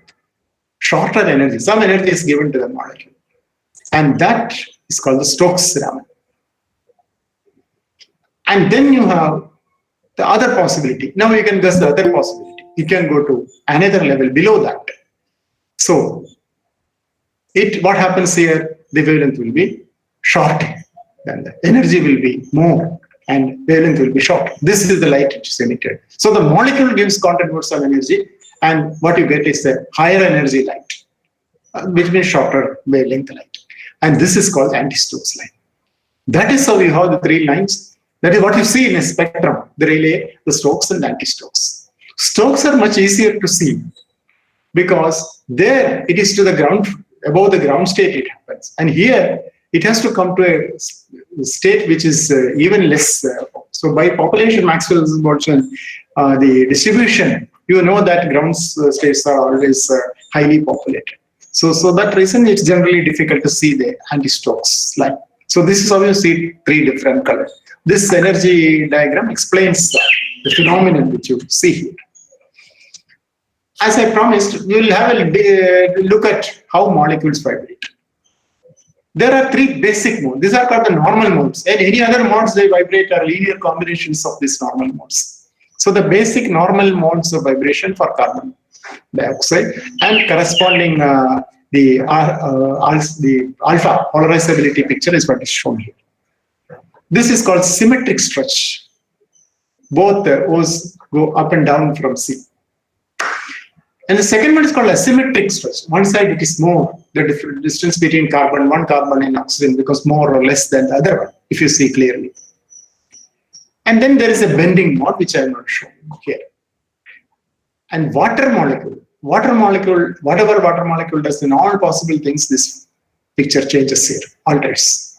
shorter energy. Some energy is given to the molecule, and that is called the Stokes Raman. And then you have the other possibility. Now you can guess the other possibility. You can go to another level below that. So what happens here? The wavelength will be shorter, then the energy will be more, and wavelength will be short. This is the light which is emitted. So the molecule gives contributes some energy, and what you get is the higher energy light, which means shorter wavelength light. And this is called anti-Stokes line. That is how you have the three lines. That is what you see in a spectrum, the Rayleigh, the Stokes and the anti-Stokes. Stokes are much easier to see because there it is to the ground, above the ground state it happens. And here it has to come to a state which is even less. So by population Maxwell's motion, the distribution, you know that ground states are always highly populated. So that reason it's generally difficult to see the anti-Stokes line. So this is how you see three different colors. This energy diagram explains the phenomenon which you see here. As I promised, we will have a look at how molecules vibrate. There are three basic modes. These are called the normal modes. And any other modes they vibrate are linear combinations of these normal modes. So the basic normal modes of vibration for carbon dioxide and corresponding the alpha polarizability picture is what is shown here. This is called symmetric stretch. Both the O's go up and down from C. And the second one is called asymmetric stretch. One side it is more, the distance between one carbon and oxygen becomes more or less than the other one, if you see clearly. And then there is a bending mode, which I am not showing here. And whatever water molecule does in all possible things, this picture changes here, alters.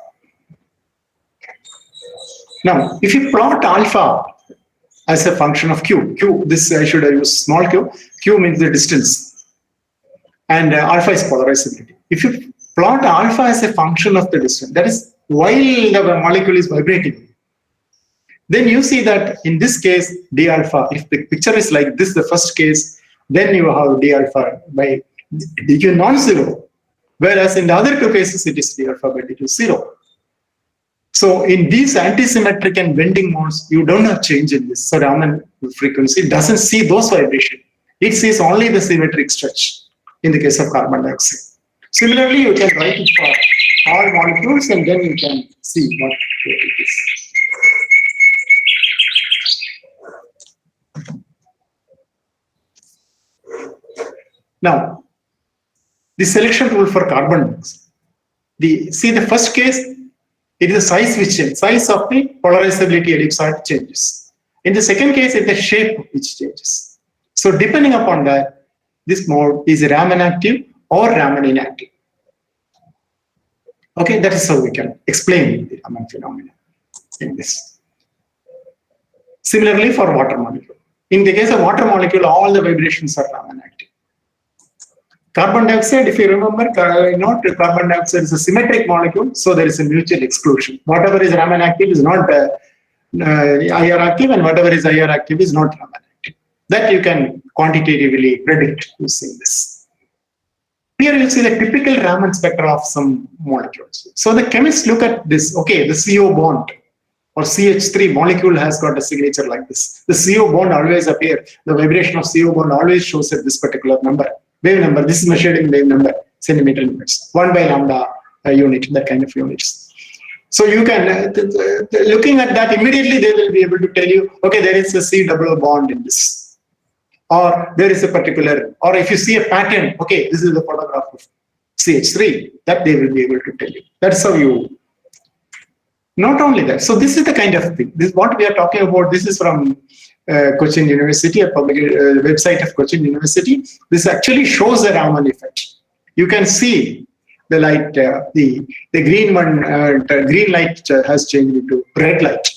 Now, if you plot alpha as a function of q, this I should have used small q means the distance, and alpha is polarizability. If you plot alpha as a function of the distance, that is while the molecule is vibrating, then you see that in this case, d alpha, if the picture is like this, the first case, then you have d alpha by dq non-zero, whereas in the other two cases, it is d alpha by dq 0. So in these antisymmetric and bending modes, you don't have change in this. So Raman frequency doesn't see those vibrations. It sees only the symmetric stretch in the case of carbon dioxide. Similarly, you can write it for all molecules and then you can see what it is. Now, the selection rule for carbon dioxide. See the first case, it is the size which changes. Size of the polarizability ellipsoid changes. In the second case, it's the shape which changes. So depending upon that, this mode is Raman active or Raman inactive. Okay, that is how we can explain the Raman phenomenon in this. Similarly for water molecule. In the case of water molecule, all the vibrations are Raman active. Carbon dioxide, if you remember, carbon dioxide is a symmetric molecule, so there is a mutual exclusion. Whatever is Raman active is not IR active, and whatever is IR active is not Raman active. That you can quantitatively predict using this. Here you see the typical Raman spectra of some molecules. So the chemists look at this, okay, the CO bond or CH3 molecule has got a signature like this. The CO bond always appears, the vibration of CO bond always shows at this particular number. Wave number, this is measured in wave number, centimeter units, 1 by lambda unit, that kind of units. So you can, looking at that, immediately they will be able to tell you, okay, there is a C double bond in this. Or there is a particular, or if you see a pattern, okay, this is the photograph of CH3, that they will be able to tell you. That's how you, not only that. So this is the kind of thing, this is what we are talking about. This is from Cochin University, a public website of Cochin University. This actually shows the Raman effect. You can see the light, the green one, green light has changed into red light.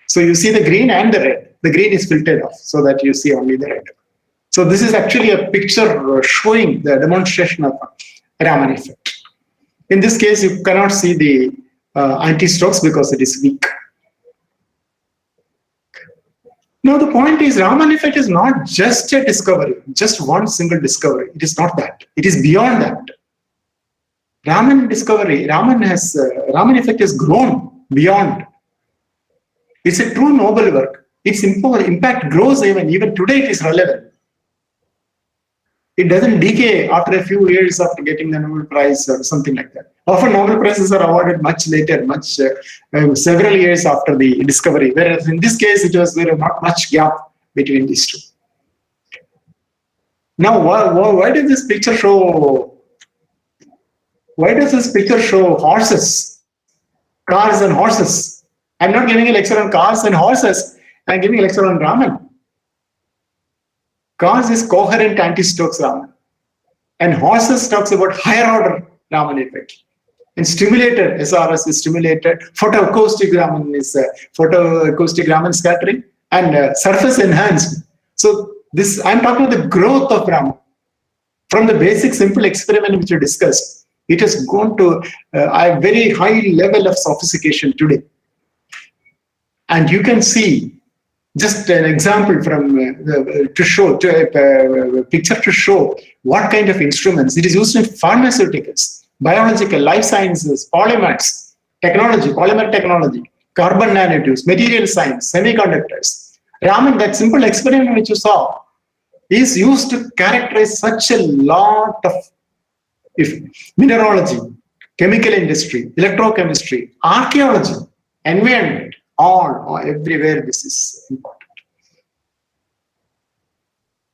So you see the green and the red. The green is filtered off so that you see only the red. So this is actually a picture showing the demonstration of Raman effect. In this case, you cannot see the anti-strokes because it is weak. Now the point is, Raman effect is not just a discovery, just one single discovery. It is not that. It is beyond that. Raman discovery, Raman effect has grown beyond. It's a true noble work. Its impact grows even today it is relevant. It doesn't decay after a few years after getting the Nobel Prize or something like that. Often Nobel Prizes are awarded much later, several years after the discovery, whereas in this case, it was not much gap between these two. Now, why does this picture show? Why does this picture show horses, cars and horses? I'm not giving a lecture on cars and horses. I'm giving a lecture on Raman. Cars is coherent anti-Stokes Raman. And horses talks about higher order Raman effect. And stimulated, SRS is stimulated. Photoacoustic Raman is photoacoustic Raman scattering and surface enhanced. So this, I'm talking about the growth of Raman. From the basic simple experiment which we discussed, it has gone to a very high level of sophistication today. And you can see just an example from a picture to show what kind of instruments. It is used in pharmaceuticals, biological, life sciences, polymers, technology, polymer technology, carbon nanotubes, material science, semiconductors. Raman, that simple experiment which you saw, is used to characterize such a lot of mineralogy, chemical industry, electrochemistry, archaeology, environment. All everywhere this is important.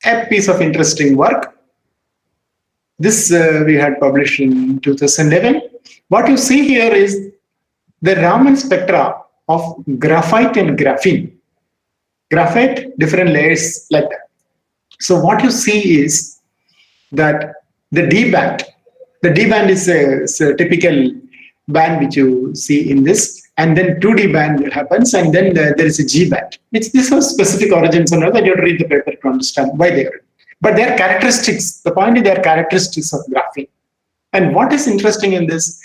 A piece of interesting work. This we had published in 2011. What you see here is the Raman spectra of graphite and graphene. Graphite, different layers like that. So what you see is that the D band is a typical band which you see in this. And then 2D band happens, and then there is a G band. These have specific origins and all that. You have to read the paper to understand why they are. But their characteristics, the point is their characteristics of graphene. And what is interesting in this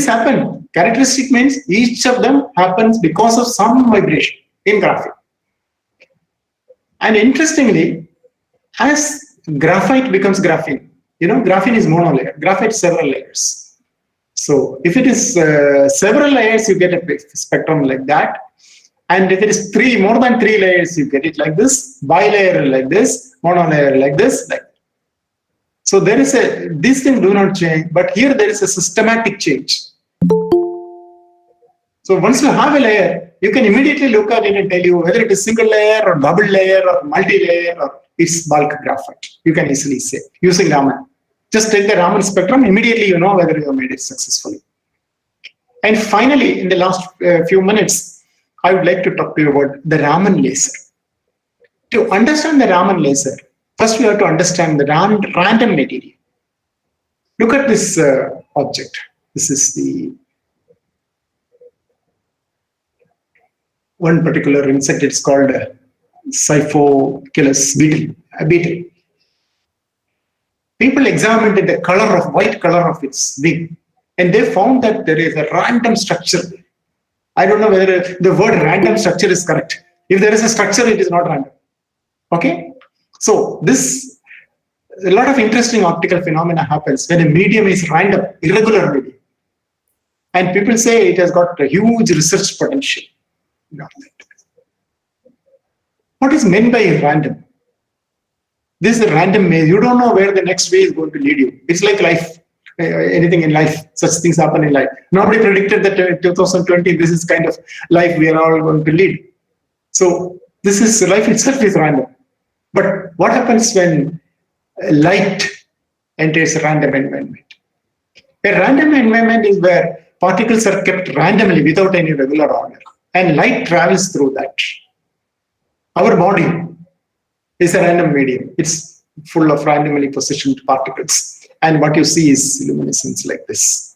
happen. Characteristic means each of them happens because of some vibration in graphene. And interestingly, as graphite becomes graphene, graphene is monolayer, graphite several layers. So if it is several layers, you get a spectrum like that. And if it is more than three layers, you get it like this, bilayer like this, monolayer like this. So there is these things do not change, but here there is a systematic change. So once you have a layer, you can immediately look at it and tell you whether it is single layer or double layer or multi-layer or it's bulk graphite. You can easily say using Raman. Just take the Raman spectrum, immediately you know whether you have made it successfully. And finally, in the last few minutes, I would like to talk to you about the Raman laser. To understand the Raman laser, first we have to understand the random material. Look at this object. This is the one particular insect. It's called Siphochilus beetle. People examined the white color of its wing, and they found that there is a random structure. I don't know whether the word random structure is correct. If there is a structure, it is not random. Okay? So a lot of interesting optical phenomena happens when a medium is random, irregular medium. And people say it has got a huge research potential. What is meant by random? This is a random maze. You don't know where the next way is going to lead you. It's like life. Anything in life, such things happen in life. Nobody predicted that in 2020, this is kind of life we are all going to lead. So this is life itself is random. But what happens when light enters a random environment? A random environment is where particles are kept randomly without any regular order, and light travels through that. Our body is a random medium. It's full of randomly positioned particles. And what you see is luminescence like this.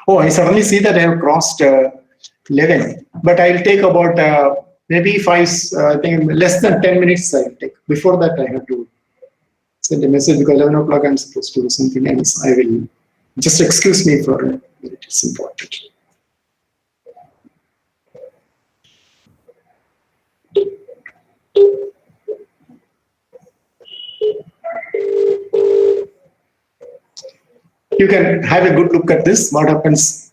Oh, I suddenly see that I have crossed 11, but I'll take about maybe I think less than 10 minutes I'll take. Before that, I have to send a message because 11 o'clock I'm supposed to do something else. I will just excuse me for it. It's important. You can have a good look at this. What happens?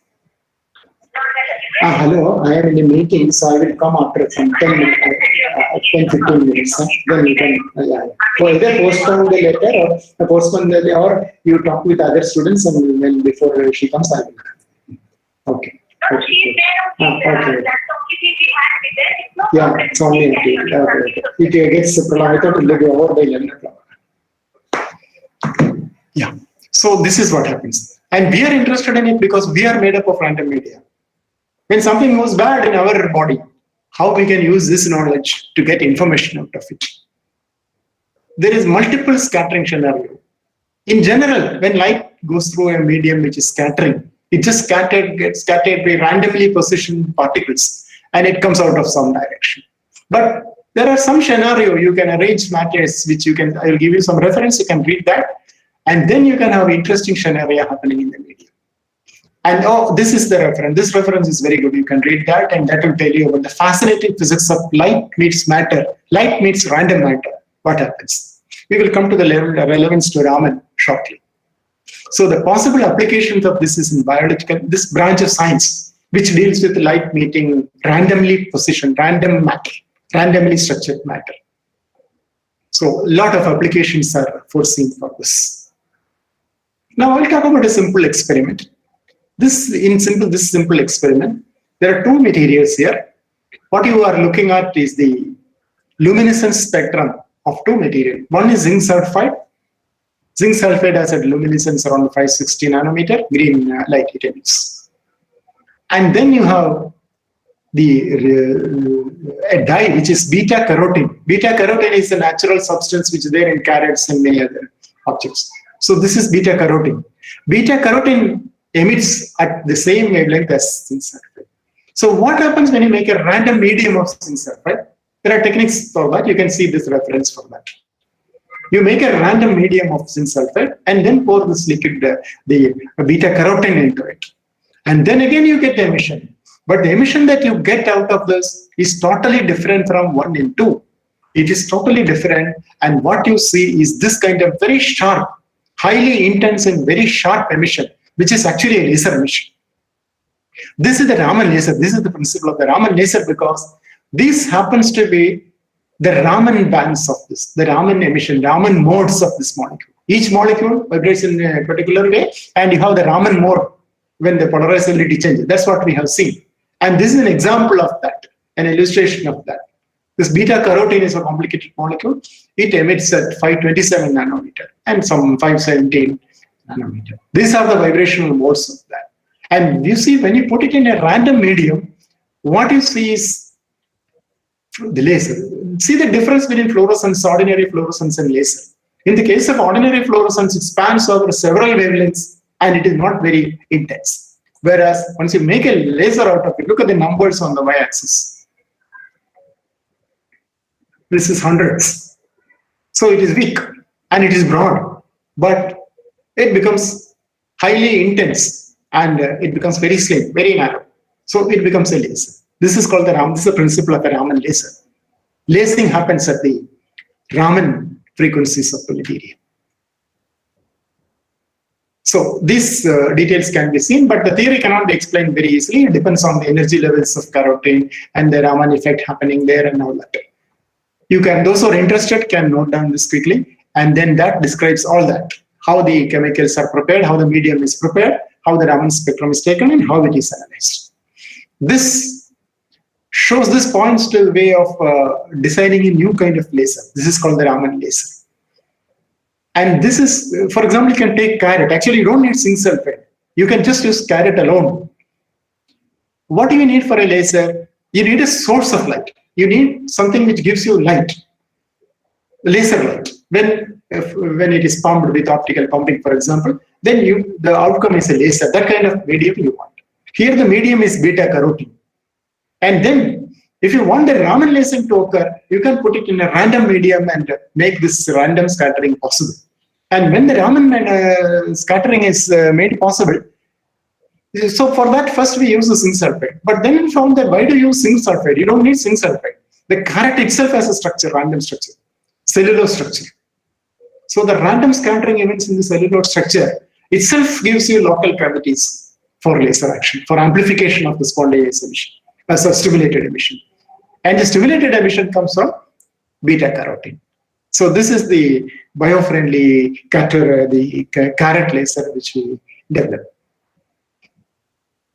Hello, I am in a meeting, so I will come after some 10 minutes, 10-15 minutes. Then you can so either postpone the letter or postpone or you talk with other students, and then before she comes, I will come. Okay. Okay. Yeah, it's only okay. It gets prolonged. I thought it will be over by 11 o'clock. Yeah. So this is what happens. And we are interested in it because we are made up of random media. When something goes bad in our body, how we can use this knowledge to get information out of it. There is multiple scattering scenario. In general, when light goes through a medium which is scattering, it just gets scattered by randomly positioned particles, and it comes out of some direction. But there are some scenario you can arrange matters which I will give you some reference, you can read that. And then you can have interesting scenario happening in the medium. And this is the reference. This reference is very good. You can read that, and that will tell you about the fascinating physics of light meets matter. Light meets random matter. What happens? We will come to the relevance to Raman shortly. So the possible applications of this is in biological, this branch of science, which deals with light meeting randomly positioned, random matter, randomly structured matter. So a lot of applications are foreseen for this. Now I'll talk about a simple experiment. This simple experiment, there are two materials here. What you are looking at is the luminescence spectrum of two materials. One is zinc sulfide. Zinc sulfide has a luminescence around 560 nanometer, green light it emits. And then you have a dye which is beta carotene. Beta carotene is a natural substance which is there in carrots and many other objects. So this is beta carotene. Beta carotene emits at the same wavelength as zinc sulfide. So what happens when you make a random medium of zinc sulfide? There are techniques for that. You can see this reference for that. You make a random medium of zinc sulfide and then pour this liquid, the beta carotene into it. And then again you get the emission. But the emission that you get out of this is totally different from 1 and 2. It is totally different. And what you see is this kind of very sharp, highly intense and very sharp emission, which is actually a laser emission. This is the Raman laser. This is the principle of the Raman laser because this happens to be the Raman bands of this, the Raman emission, Raman modes of this molecule. Each molecule vibrates in a particular way, and you have the Raman mode when the polarizability changes. That's what we have seen. And this is an example of that, an illustration of that. This beta carotene is a complicated molecule. It emits at 527 nanometer and some 517 nanometer. These are the vibrational modes of that. And you see, when you put it in a random medium, what you see is the laser. See the difference between fluorescence, ordinary fluorescence, and laser. In the case of ordinary fluorescence, it spans over several wavelengths and it is not very intense. Whereas once you make a laser out of it, look at the numbers on the y-axis. This is hundreds. So it is weak and it is broad, but it becomes highly intense and it becomes very slim, very narrow. So it becomes a laser. This is called this is the principle of a Raman laser. Lasing happens at the Raman frequencies of the material. So these details can be seen, but the theory cannot be explained very easily. It depends on the energy levels of carotene and the Raman effect happening there and all that. You can, those who are interested can note down this quickly, and then that describes all that. How the chemicals are prepared, how the medium is prepared, how the Raman spectrum is taken, and how it is analyzed. This shows, this points to the way of designing a new kind of laser. This is called the Raman laser. And this is, for example, you can take carrot. Actually, you don't need zinc sulfide. You can just use carrot alone. What do you need for a laser? You need a source of light. You need something which gives you light, laser light. When it is pumped with optical pumping, for example, then the outcome is a laser. That kind of medium you want. Here the medium is beta carotene. And then if you want the Raman laser to occur, you can put it in a random medium and make this random scattering possible. And when the Raman scattering is made possible, so for that first we use the zinc sulfide. But then we found that why do you use zinc sulfide? You don't need zinc sulfide. The carrot itself has a structure, random structure, cellulose structure. So the random scattering events in the cellulose structure itself gives you local cavities for laser action, for amplification of the spontaneous emission, as a stimulated emission. And the stimulated emission comes from beta carotene. So this is the bio-friendly carrot laser which we developed.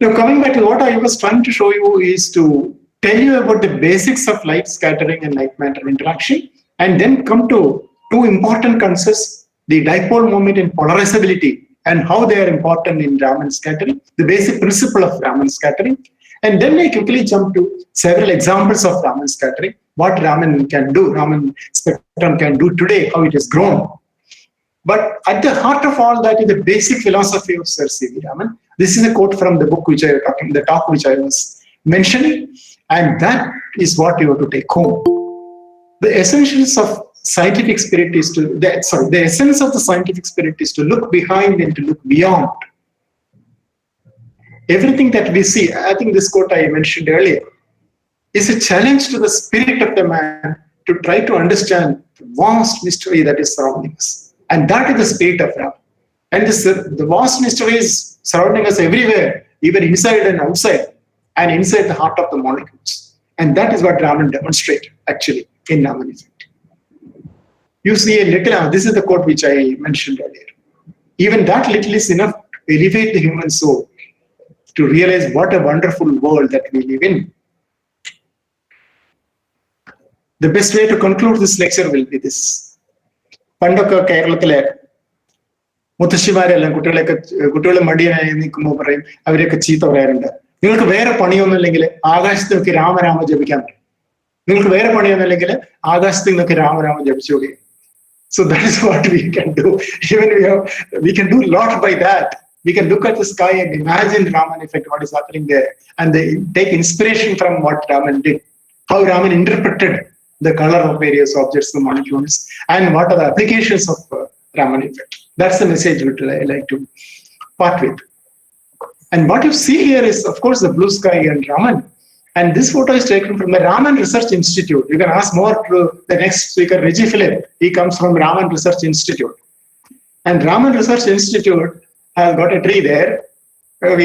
Now coming back to what I was trying to show you is to tell you about the basics of light scattering and light matter interaction, and then come to two important concepts, the dipole moment and polarizability, and how they are important in Raman scattering, the basic principle of Raman scattering. And then I quickly jump to several examples of Raman scattering, what Raman can do, Raman spectrum can do today, how it has grown. But at the heart of all that is the basic philosophy of Sir C.V. Raman. This is a quote from the book which I was talking, the talk which I was mentioning, and that is what you have to take home. The essentials of scientific spirit is the essence of the scientific spirit is to look behind and to look beyond. Everything that we see, I think this quote I mentioned earlier, is a challenge to the spirit of the man to try to understand the vast mystery that is surrounding us. And that is the spirit of Raman. And the vast mystery is surrounding us everywhere, even inside and outside, and inside the heart of the molecules. And that is what Raman demonstrated, actually, in Raman effect. You see a little, this is the quote which I mentioned earlier. Even that little is enough to elevate the human soul, to realize what a wonderful world that we live in. The best way to conclude this lecture will be this. പണ്ടൊക്കെ കേരളത്തിലെ മുത്തശ്ശിമാരെല്ലാം കുട്ടികളെ മടിയനായി നിൽക്കുമ്പോൾ പറയും, അവരെയൊക്കെ ചീത്ത പറയാറുണ്ട്. നിങ്ങൾക്ക് വേറെ പണിയൊന്നും ഇല്ലെങ്കിൽ ആകാശത്ത് നോക്കി രാമരാമ ജപിക്കാൻ പറയും. നിങ്ങൾക്ക് വേറെ പണിയൊന്നും ഇല്ലെങ്കിൽ ആകാശത്ത് നിന്നൊക്കെ Rama Rama ജപിച്ചോളി. So that is what we can do. Even we can do a lot by that. We can look at the sky and imagine Raman effect, what is happening there, and they take inspiration from what Raman did, how Raman interpreted the color of various objects, the molecules, and what are the applications of Raman effect. That's the message which I like to part with. And what you see here is, of course, the blue sky and Raman. And this photo is taken from the Raman Research Institute. You can ask more to the next speaker, Reggie Philip. He comes from Raman Research Institute. And Raman Research Institute has got a tree there.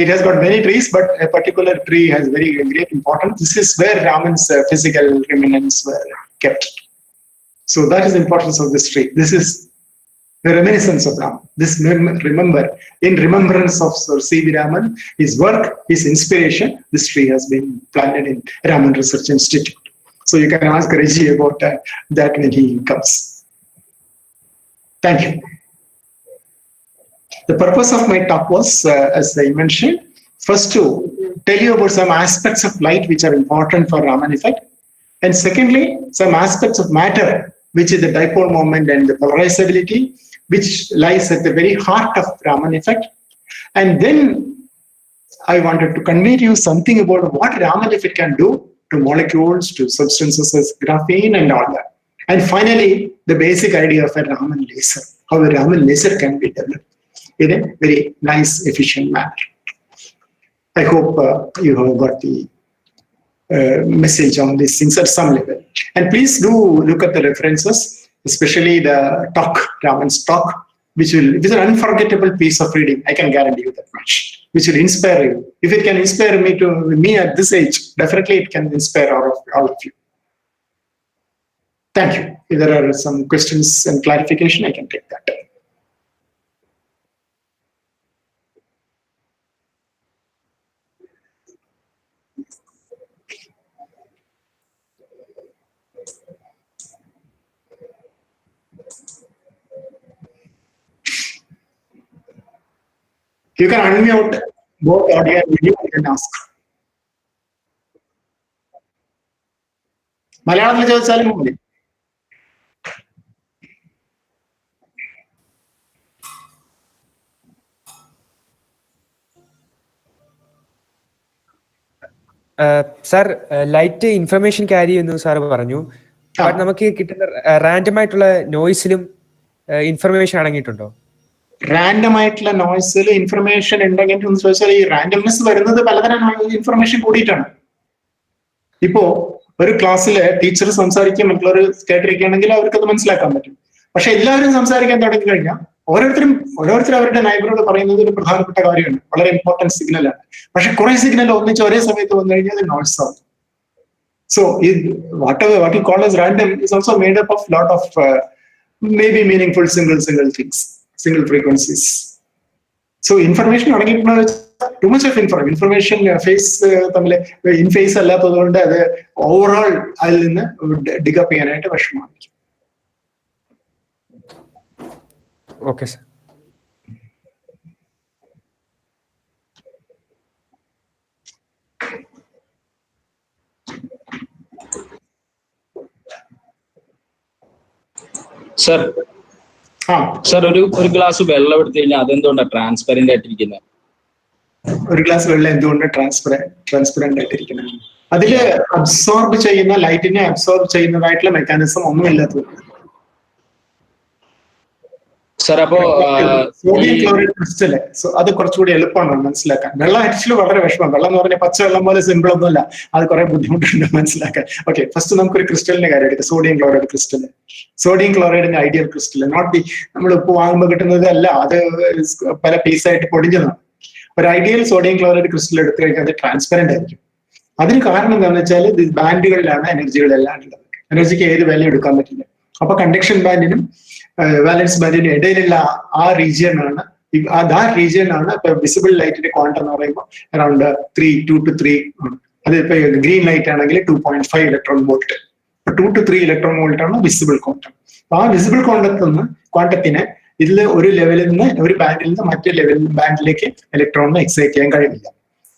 It has got many trees, but a particular tree has very great importance. This is where Raman's physical remnants were kept. So that is the importance of this tree. This is the reminiscence of Raman. This remember, in remembrance of Sir C.V. Raman, his work, his inspiration, this tree has been planted in Raman Research Institute. So you can ask Reggie about that when he comes. Thank you. The purpose of my talk was, as I mentioned, first to tell you about some aspects of light which are important for Raman effect, and secondly, some aspects of matter, which is the dipole moment and the polarizability, which lies at the very heart of Raman effect. And then I wanted to convey to you something about what Raman effect can do to molecules, to substances as graphene and all that. And finally, the basic idea of a Raman laser, how a Raman laser can be developed in a very nice, efficient manner. I hope you have got the message on these things at some level. And please do look at the references, especially the talk, Raman's talk, which is an unforgettable piece of reading. I can guarantee you that much, which will inspire you. If it can inspire me at this age, definitely it can inspire all of you. Thank you. If there are some questions and clarification, I can take that. You can unmute both audio and video and ask. മലയാളത്തിൽ ചോദിച്ചാലും മതി. Sir light information carry ചെയ്യുന്നു sir പറഞ്ഞു. നമുക്ക് കിട്ടുന്ന random ആയിട്ടുള്ള നോയ്സിലും information അടങ്ങിയിട്ടുണ്ടോ? Random ആയിട്ടുള്ള നോയ്സിൽ information ഉണ്ടെങ്കിൽ എന്ന് ചോദിച്ചാൽ ഈ റാൻഡംനെസ് വരുന്നത് പലതരം ഇൻഫർമേഷൻ കൂടിയിട്ടാണ്. ഇപ്പോ ഒരു ക്ലാസ്സില് ടീച്ചർ സംസാരിക്കുക മറ്റുള്ളവർ കേട്ടിരിക്കുകയാണെങ്കിൽ അവർക്കത് മനസ്സിലാക്കാൻ പറ്റും. പക്ഷെ എല്ലാവരും സംസാരിക്കാൻ തുടങ്ങി കഴിഞ്ഞാൽ ഓരോരുത്തരും അവരുടെ നൈബറോട് പറയുന്നത് ഒരു പ്രധാനപ്പെട്ട കാര്യമാണ്, വളരെ ഇമ്പോർട്ടന്റ് സിഗ്നലാണ്. പക്ഷെ കുറെ സിഗ്നൽ ഒന്നിച്ച് ഒരേ സമയത്ത് വന്നു കഴിഞ്ഞാൽ അത് നോയ്സ് ആവും. So what you call as random is also made up of lot of maybe meaningful single things, single frequencies. So information അടങ്ങിയിട്ടുള്ള too much of information phase തമ്മിൽ ഇൻ ഫേസ് അല്ലാത്തത് കൊണ്ട് അത് ഓവറോൾ അതിൽ നിന്ന് ഡിഗപ്പ് ചെയ്യാനായിട്ട് വിഷമമാണ്. Okay sir. സർ ഒരു ഗ്ലാസ് വെള്ളം എടുത്തു കഴിഞ്ഞാൽ അതെന്തുകൊണ്ടാണ് ട്രാൻസ്പെറന്റ് ആയിട്ടിരിക്കുന്നത്? ഒരു ഗ്ലാസ് വെള്ളം എന്തുകൊണ്ട് ട്രാൻസ്പെറന്റ് ആയിട്ടിരിക്കുന്നത്? അതില് അബ്സോർബ് ചെയ്യുന്ന ലൈറ്റിനെ അബ്സോർബ് ചെയ്യുന്നതായിട്ടുള്ള മെക്കാനിസം ഒന്നും ഇല്ലാത്തത്. സർ അപ്പോ സോഡിയം ക്ലോറൈഡ് ക്രിസ്റ്റല് അത് കുറച്ചുകൂടി എളുപ്പമാണ് മനസ്സിലാക്കാൻ. വെള്ളം ആക്ച്വലി വളരെ വിഷമം. വെള്ളം എന്ന് പറഞ്ഞാൽ പച്ചവെള്ളം പോലെ സിമ്പിൾ ഒന്നുമല്ല, അത് കുറെ ബുദ്ധിമുട്ടുണ്ട് മനസ്സിലാക്കാൻ. ഓക്കെ, ഫസ്റ്റ് നമുക്കൊരു ക്രിസ്റ്റലിന്റെ കാര്യം എടുക്കാം. സോഡിയം ക്ലോറൈഡ് ക്രിസ്റ്റൽ, സോഡിയം ക്ലോറൈഡിന്റെ ഐഡിയൽ ക്രിസ്റ്റൽ, നോട്ട് ദി നമ്മൾ ഉപ്പ് വാങ്ങുമ്പോൾ കിട്ടുന്നത് അല്ല, അത് പല പീസായിട്ട് പൊടിഞ്ഞതാണ്. ഒരു ഐഡിയൽ സോഡിയം ക്ലോറൈഡ് ക്രിസ്റ്റൽ എടുത്തു കഴിഞ്ഞാൽ അത് ട്രാൻസ്പെറന്റ് ആയിരിക്കും. അതിന് കാരണം എന്താണെന്ന് വെച്ചാൽ ബാൻഡുകളിലാണ് എനർജികളെല്ലാം ഉള്ളത്. എനർജിക്ക് ഏത് വാല്യൂ എടുക്കാൻ പറ്റില്ല. അപ്പൊ കണ്ടക്ഷൻ ബാൻഡിനും വാലൻസ് ബാൻഡിനും ഇടയിലുള്ള ആ റീജിയൻ ആണ് ഇപ്പൊ വിസിബിൾ ലൈറ്റിന്റെ ക്വാണ്ടം എന്ന് പറയുമ്പോൾ അറൌണ്ട് 2 to 3. അത് ഇപ്പൊ ഗ്രീൻ ലൈറ്റ് ആണെങ്കിൽ 2.5 electron volt. 2 to 3 electron volt ആണ് വിസിബിൾ ക്വാണ്ടം. ആ വിസിബിൾ ക്വാണ്ടത്തിന് ഇതിൽ ഒരു ലെവലിൽ നിന്ന് ഒരു ബാൻഡിൽ നിന്ന് മറ്റൊരു ബാൻഡിലേക്ക് ഇലക്ട്രോണിനെ എക്സൈറ്റ് ചെയ്യാൻ കഴിയില്ല.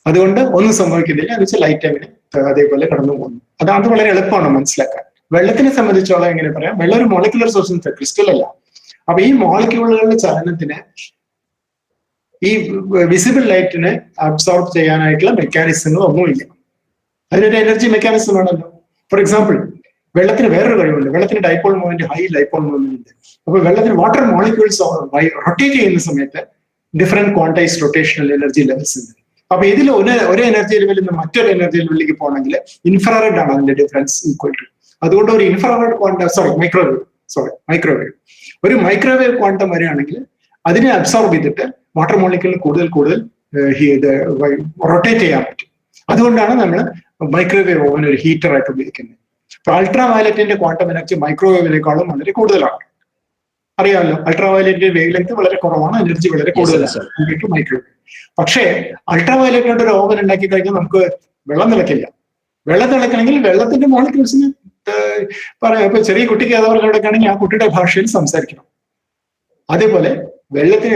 അതുകൊണ്ട് ഒന്നും സംഭവിക്കുന്നില്ല. എന്ന് വെച്ചാൽ ലൈറ്റ് അങ്ങനെ അതേപോലെ കടന്നു പോകുന്നു. അത് വളരെ എളുപ്പമാണ് മനസ്സിലാക്കാൻ. വെള്ളത്തിനെ സംബന്ധിച്ചോളം എങ്ങനെ പറയാം, വെള്ളം ഒരു മോളിക്കുലർ സബ്സ്റ്റൻസ്, ക്രിസ്റ്റൽ അല്ല. അപ്പൊ ഈ മോളിക്യൂളുകളുടെ ചലനത്തിന് ഈ വിസിബിൾ ലൈറ്റിനെ അബ്സോർബ് ചെയ്യാനായിട്ടുള്ള മെക്കാനിസങ്ങൾ ഒന്നുമില്ല. അതിനൊരു എനർജി മെക്കാനിസം വേണമല്ലോ. ഫോർ എക്സാമ്പിൾ, വെള്ളത്തിന് വേറൊരു കഴിവുണ്ട്. വെള്ളത്തിന് dipole moment, high dipole moment ഉണ്ട്. അപ്പൊ വെള്ളത്തിന് വാട്ടർ മോളിക്യൂൾസ് റൊട്ടേറ്റ് ചെയ്യുന്ന സമയത്ത് different quantise rotational energy levels ഉണ്ട്. അപ്പൊ ഇതിൽ ഒരു എനർജി ലെവലിൽ നിന്ന് മറ്റൊരു എനർജി ലെവലിലേക്ക് പോകണമെങ്കിൽ ഇൻഫ്രാറെഡ് ആണ് അതിന്റെ ഡിഫറൻസ് ഈക്വൽ ടു. അതുകൊണ്ട് ഒരു ഇൻഫ്രാറെഡ് ക്വാണ്ടം മൈക്രോവേവ് ഒരു മൈക്രോവേവ് ക്വാണ്ടം വരികയാണെങ്കിൽ അതിനെ അബ്സോർബ് ചെയ്തിട്ട് വാട്ടർ മോളിക്യൂളിൽ കൂടുതൽ റൊട്ടേറ്റ് ചെയ്യാൻ പറ്റും. അതുകൊണ്ടാണ് നമ്മൾ മൈക്രോവേവ് ഓവൻ ഒരു ഹീറ്റർ ആയിട്ട് ഉപയോഗിക്കുന്നത്. അപ്പൊ അൾട്രാ വയലറ്റിന്റെ ക്വാണ്ടം എനർജി മൈക്രോവേവിനേക്കാളും വളരെ കൂടുതലാണ്. അറിയാമല്ലോ, അൾട്രാ വയലറ്റിന്റെ വേവ് ലെങ്ത് വളരെ കുറവാണ്, എനർജി വളരെ കൂടുതലാണ് മൈക്രോവേവ്. പക്ഷേ അൾട്രാ വയലറ്റിനോട് ഒരു ഓവൻ ഉണ്ടാക്കി കഴിഞ്ഞാൽ നമുക്ക് വെള്ളം തിളക്കില്ല. വെള്ളം തിളക്കണമെങ്കിൽ വെള്ളത്തിന്റെ മോളിക്യൂൾസിന് പറയാം. ഇപ്പൊ ചെറിയ കുട്ടിക്ക് അതവർക്ക് കിടക്കുകയാണെങ്കിൽ ആ കുട്ടിയുടെ ഭാഷയിൽ സംസാരിക്കണം. അതേപോലെ വെള്ളത്തിന്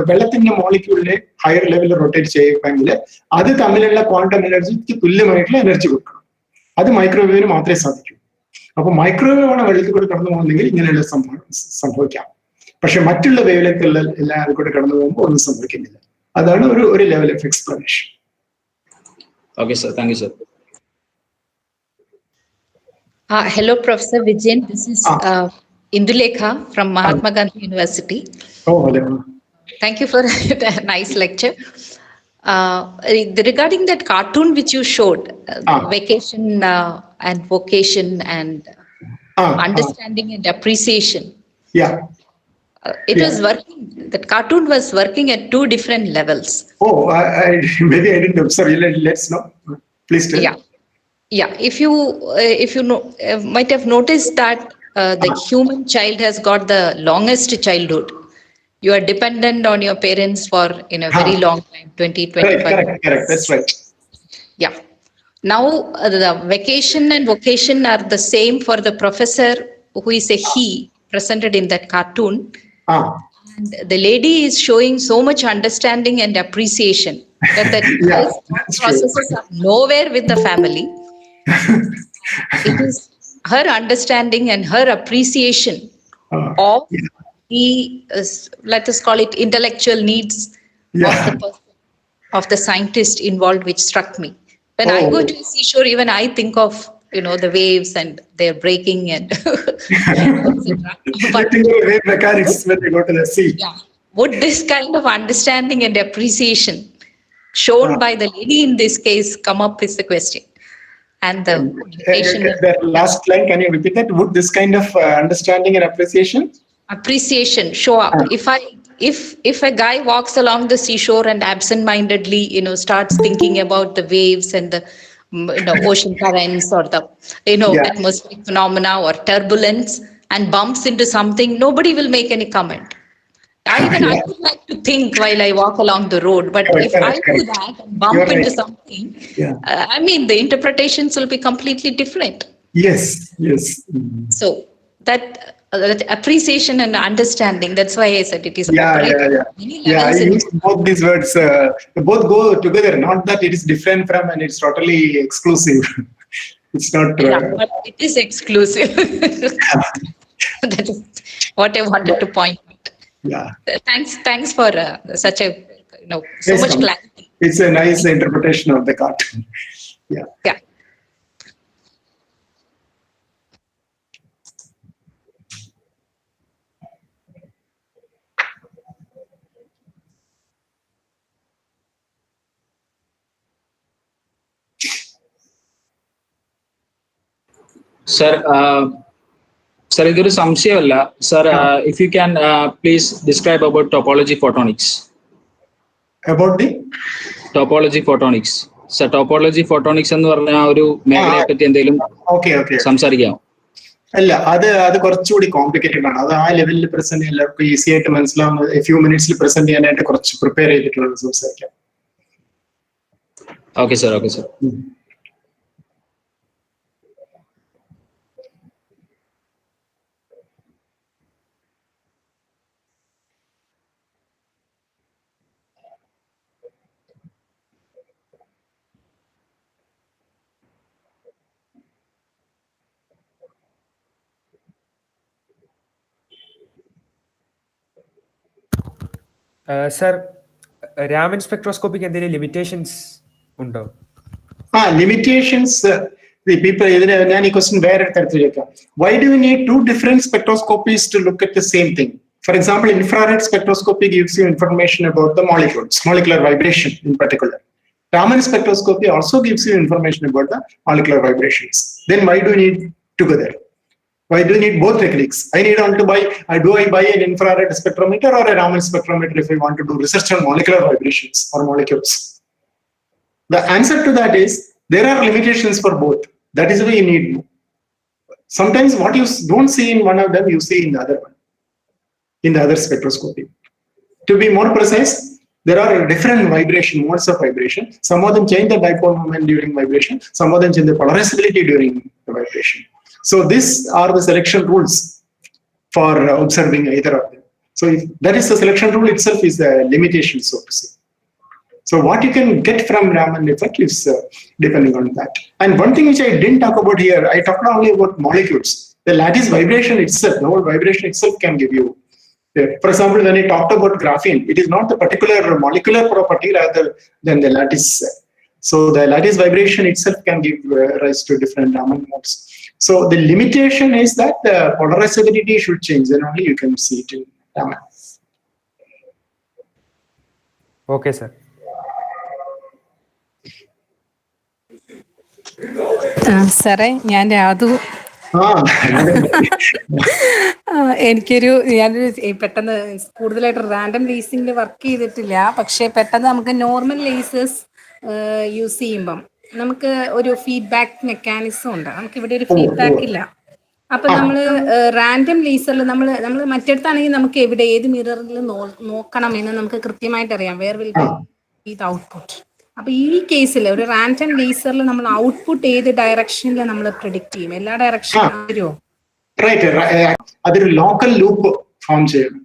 വെള്ളത്തിന്റെ മോളിക്യൂളിനെ ഹയർ ലെവലിൽ റൊട്ടേറ്റ് ചെയ്യണമെങ്കിൽ അത് തമ്മിലുള്ള ക്വാണ്ടം എനർജിക്ക് തുല്യമായിട്ടുള്ള എനർജി കൊടുക്കണം. അത് മൈക്രോവേവിന് മാത്രമേ സാധിക്കൂ. അപ്പൊ മൈക്രോവേവ് ആണ് വെള്ളത്തിൽ കൂടെ കടന്നു പോകുന്നെങ്കിൽ ഇങ്ങനെയുള്ള സംഭവിക്കാം. പക്ഷെ മറ്റുള്ള വേവ് ലെങ്ത്തുള്ള എല്ലാവരും കൂടെ കടന്നു പോകുമ്പോൾ ഒന്നും സംഭവിക്കുന്നില്ല. അതാണ് ഒരു level of explanation. Okay, sir. Thank you, sir. Hello, Professor Vijayan. This is Indulekha from Mahatma Gandhi University. Oh, hello. Thank you for a nice lecture. Regarding that cartoon which you showed, vacation and vocation and understanding and appreciation. Yeah. It was working. That cartoon was working at two different levels. Oh, maybe I didn't observe. Let's know. Please tell. Yeah. If you know, might have noticed that the human child has got the longest childhood. You are dependent on your parents for a very long time, 20-25. Correct. That's right. Yeah. Now the vacation and vocation are the same for the professor, who is a he, presented in that cartoon. And the lady is showing so much understanding and appreciation that processes are nowhere with the family. It is her understanding and her appreciation of the, let us call it, intellectual needs of the person, of the scientist involved, which struck me. When I go to a seashore, even I think of the waves and they're breaking and etc. But wave mechanics when they go to the sea. Yeah. Would this kind of understanding and appreciation shown by the lady in this case come up with the question? And the last line, can you repeat that? Would this kind of understanding and appreciation show up? If a guy walks along the seashore and absent-mindedly starts thinking about the waves and the ocean currents or the atmospheric phenomena or turbulence and bumps into something, nobody will make any comment. I would like to think while I walk along the road, but if I do that and bump into something, the interpretations will be completely different. Yes. So that appreciation and understanding, that's why I said it is I use both these words. Both go together, not that it is different from and it's totally exclusive. It's not but it is exclusive. That is what I wanted to point out. Thanks for such a so much clarity. It's a nice interpretation of the cartoon. Yeah. Sir, ഇതൊരു സംശയമല്ല. Sir, if you can please describe about topology photonics. About the topology photonics. Sir, topology photonics എന്ന് പറഞ്ഞ ഒരു മേഖലയെ പറ്റി എന്തെങ്കിലും സംസാരിക്കാമോ? അല്ല, അത് കുറച്ചുകൂടി കോംപ്ലിക്കേറ്റഡ് ആണ്. അത് ആ ലെവലിൽ പ്രസന്റ് എല്ലാവർക്കും ഈസി ആയിട്ട് മനസ്സിലാവുന്ന ഫ്യൂ മിനിറ്റ്സിൽ പ്രസന്റ് ചെയ്യാനായിട്ട് കുറച്ച് പ്രിപ്പയർ ചെയ്തിട്ടുള്ളത് സംസാരിക്കാം. Okay sir. സർ, രാമൻ സ്പെക്ട്രോസ്കോപ്പിക്ക് എന്തെങ്കിലും ലിമിറ്റേഷൻസ് ഉണ്ടോ? ലിമിറ്റേഷൻസ് people ഞാൻ ഈ ക്വസ്റ്റ്യൻ വേറെ തരത്തിൽ ചോദിക്കാം. Why do we need two different spectroscopies to look at the same thing? For example, infrared spectroscopy gives you information about the molecules, molecular vibration in particular. Raman spectroscopy also gives you information about the molecular vibrations. Then why do you need together? Why do you need both techniques? Do I buy an infrared spectrometer or a Raman spectrometer if I want to do research on molecular vibrations or molecules? The answer to that is there are limitations for both. That is why you need more. Sometimes what you don't see in one of them, you see in the other one, in the other spectroscopy. To be more precise, there are different vibration, modes of vibration. Some of them change the dipole moment during vibration. Some of them change the polarizability during the vibration. So these are the selection rules for observing either of them. So if that is the selection rule itself is the limitation, so to say. So what you can get from Raman effect is depending on that. And one thing which I didn't talk about here, I talked only about molecules. The lattice vibration itself, the whole vibration itself can give you. For example, when I talked about graphene, it is not the particular molecular property rather than the lattice. So the lattice vibration itself can give rise to different Raman modes. So the limitation is that the polarizability should change, then only you can see it in Raman. Okay, sir. സാറേ ഞാൻ രാധു. ഞാനൊരു പെട്ടെന്ന് കൂടുതലായിട്ട് random ലേസിംഗിൽ work ചെയ്തിട്ടില്ല. പക്ഷെ പെട്ടെന്ന് നമുക്ക് normal ലേസേഴ്സ് use ചെയ്യുമ്പം നമുക്ക് ഒരു ഫീഡ്ബാക്ക് മെക്കാനിസം ഉണ്ട്. നമുക്ക് ഇവിടെ ഒരു ഫീഡ്ബാക്ക് ഇല്ല. അപ്പൊ നമ്മള് റാൻഡം ലേസറിൽ നമ്മൾ മറ്റെടുത്താണെങ്കിൽ നമുക്ക് എവിടെ ഏത് മിററിൽ നോക്കണം എന്ന് നമുക്ക് കൃത്യമായിട്ട് അറിയാം. Where will be the output. അപ്പൊ ഈ കേസിൽ ഒരു റാൻഡം ലേസറിൽ നമ്മൾ ഔട്ട്പുട്ട് ഏത് ഡയറക്ഷനിൽ നമ്മൾ പ്രെഡിക്റ്റ് ചെയ്യും? എല്ലാ ഡയറക്ഷനും വരുമോ? അതൊരു ലോക്കൽ ലൂപ്പ് ഫോം ചെയ്യണം.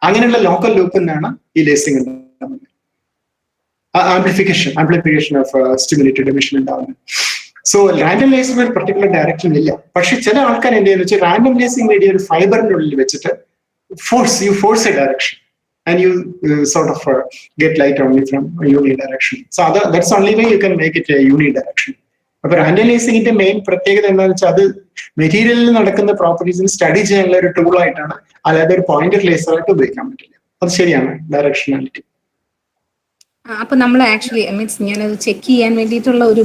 അങ്ങനെയുള്ള ലോക്കൽ ലൂപ്പ് എന്നാണ് ഈ ലേസിംഗ് ഉണ്ടാകുന്നത്. ആംപ്ലിഫിക്കേഷൻ ഓഫ് സ്റ്റിമുലേറ്റഡ് എമിഷൻ ഉണ്ടാകുന്നത്. സോ റാൻഡം ലേസിംഗ് ഒരു പർട്ടിക്കുലർ ഡയറക്ഷൻ ഇല്ല. പക്ഷെ ചില ആൾക്കാർ എന്ത് ചെയ്യുന്ന വെച്ചാൽ റാൻഡം ലേസിംഗ് വേണ്ടി ഒരു ഫൈബറിന്റെ ഉള്ളിൽ വെച്ചിട്ട് force A direction and you sort of get light only from a unidirection. So that's only way you can make it a unidirection. But random ലേസിംഗിന്റെ മെയിൻ പ്രത്യേകത എന്താണെന്ന് വെച്ചാൽ അത് മെറ്റീരിയലിൽ നടക്കുന്ന പ്രോപ്പർട്ടീസിന് സ്റ്റഡി ചെയ്യാനുള്ള ഒരു ടൂൾ ആയിട്ടാണ്, അല്ലാതെ ഒരു പോയിന്റർ ലേസറായിട്ട് ഉപയോഗിക്കാൻ പറ്റില്ല. അത് ശരിയാണ്, ഡയറക്ഷനാലിറ്റി. അപ്പൊ നമ്മൾ ആക്ച്വലി മീൻസ് ഞാനത് ചെക്ക് ചെയ്യാൻ വേണ്ടിയിട്ടുള്ള ഒരു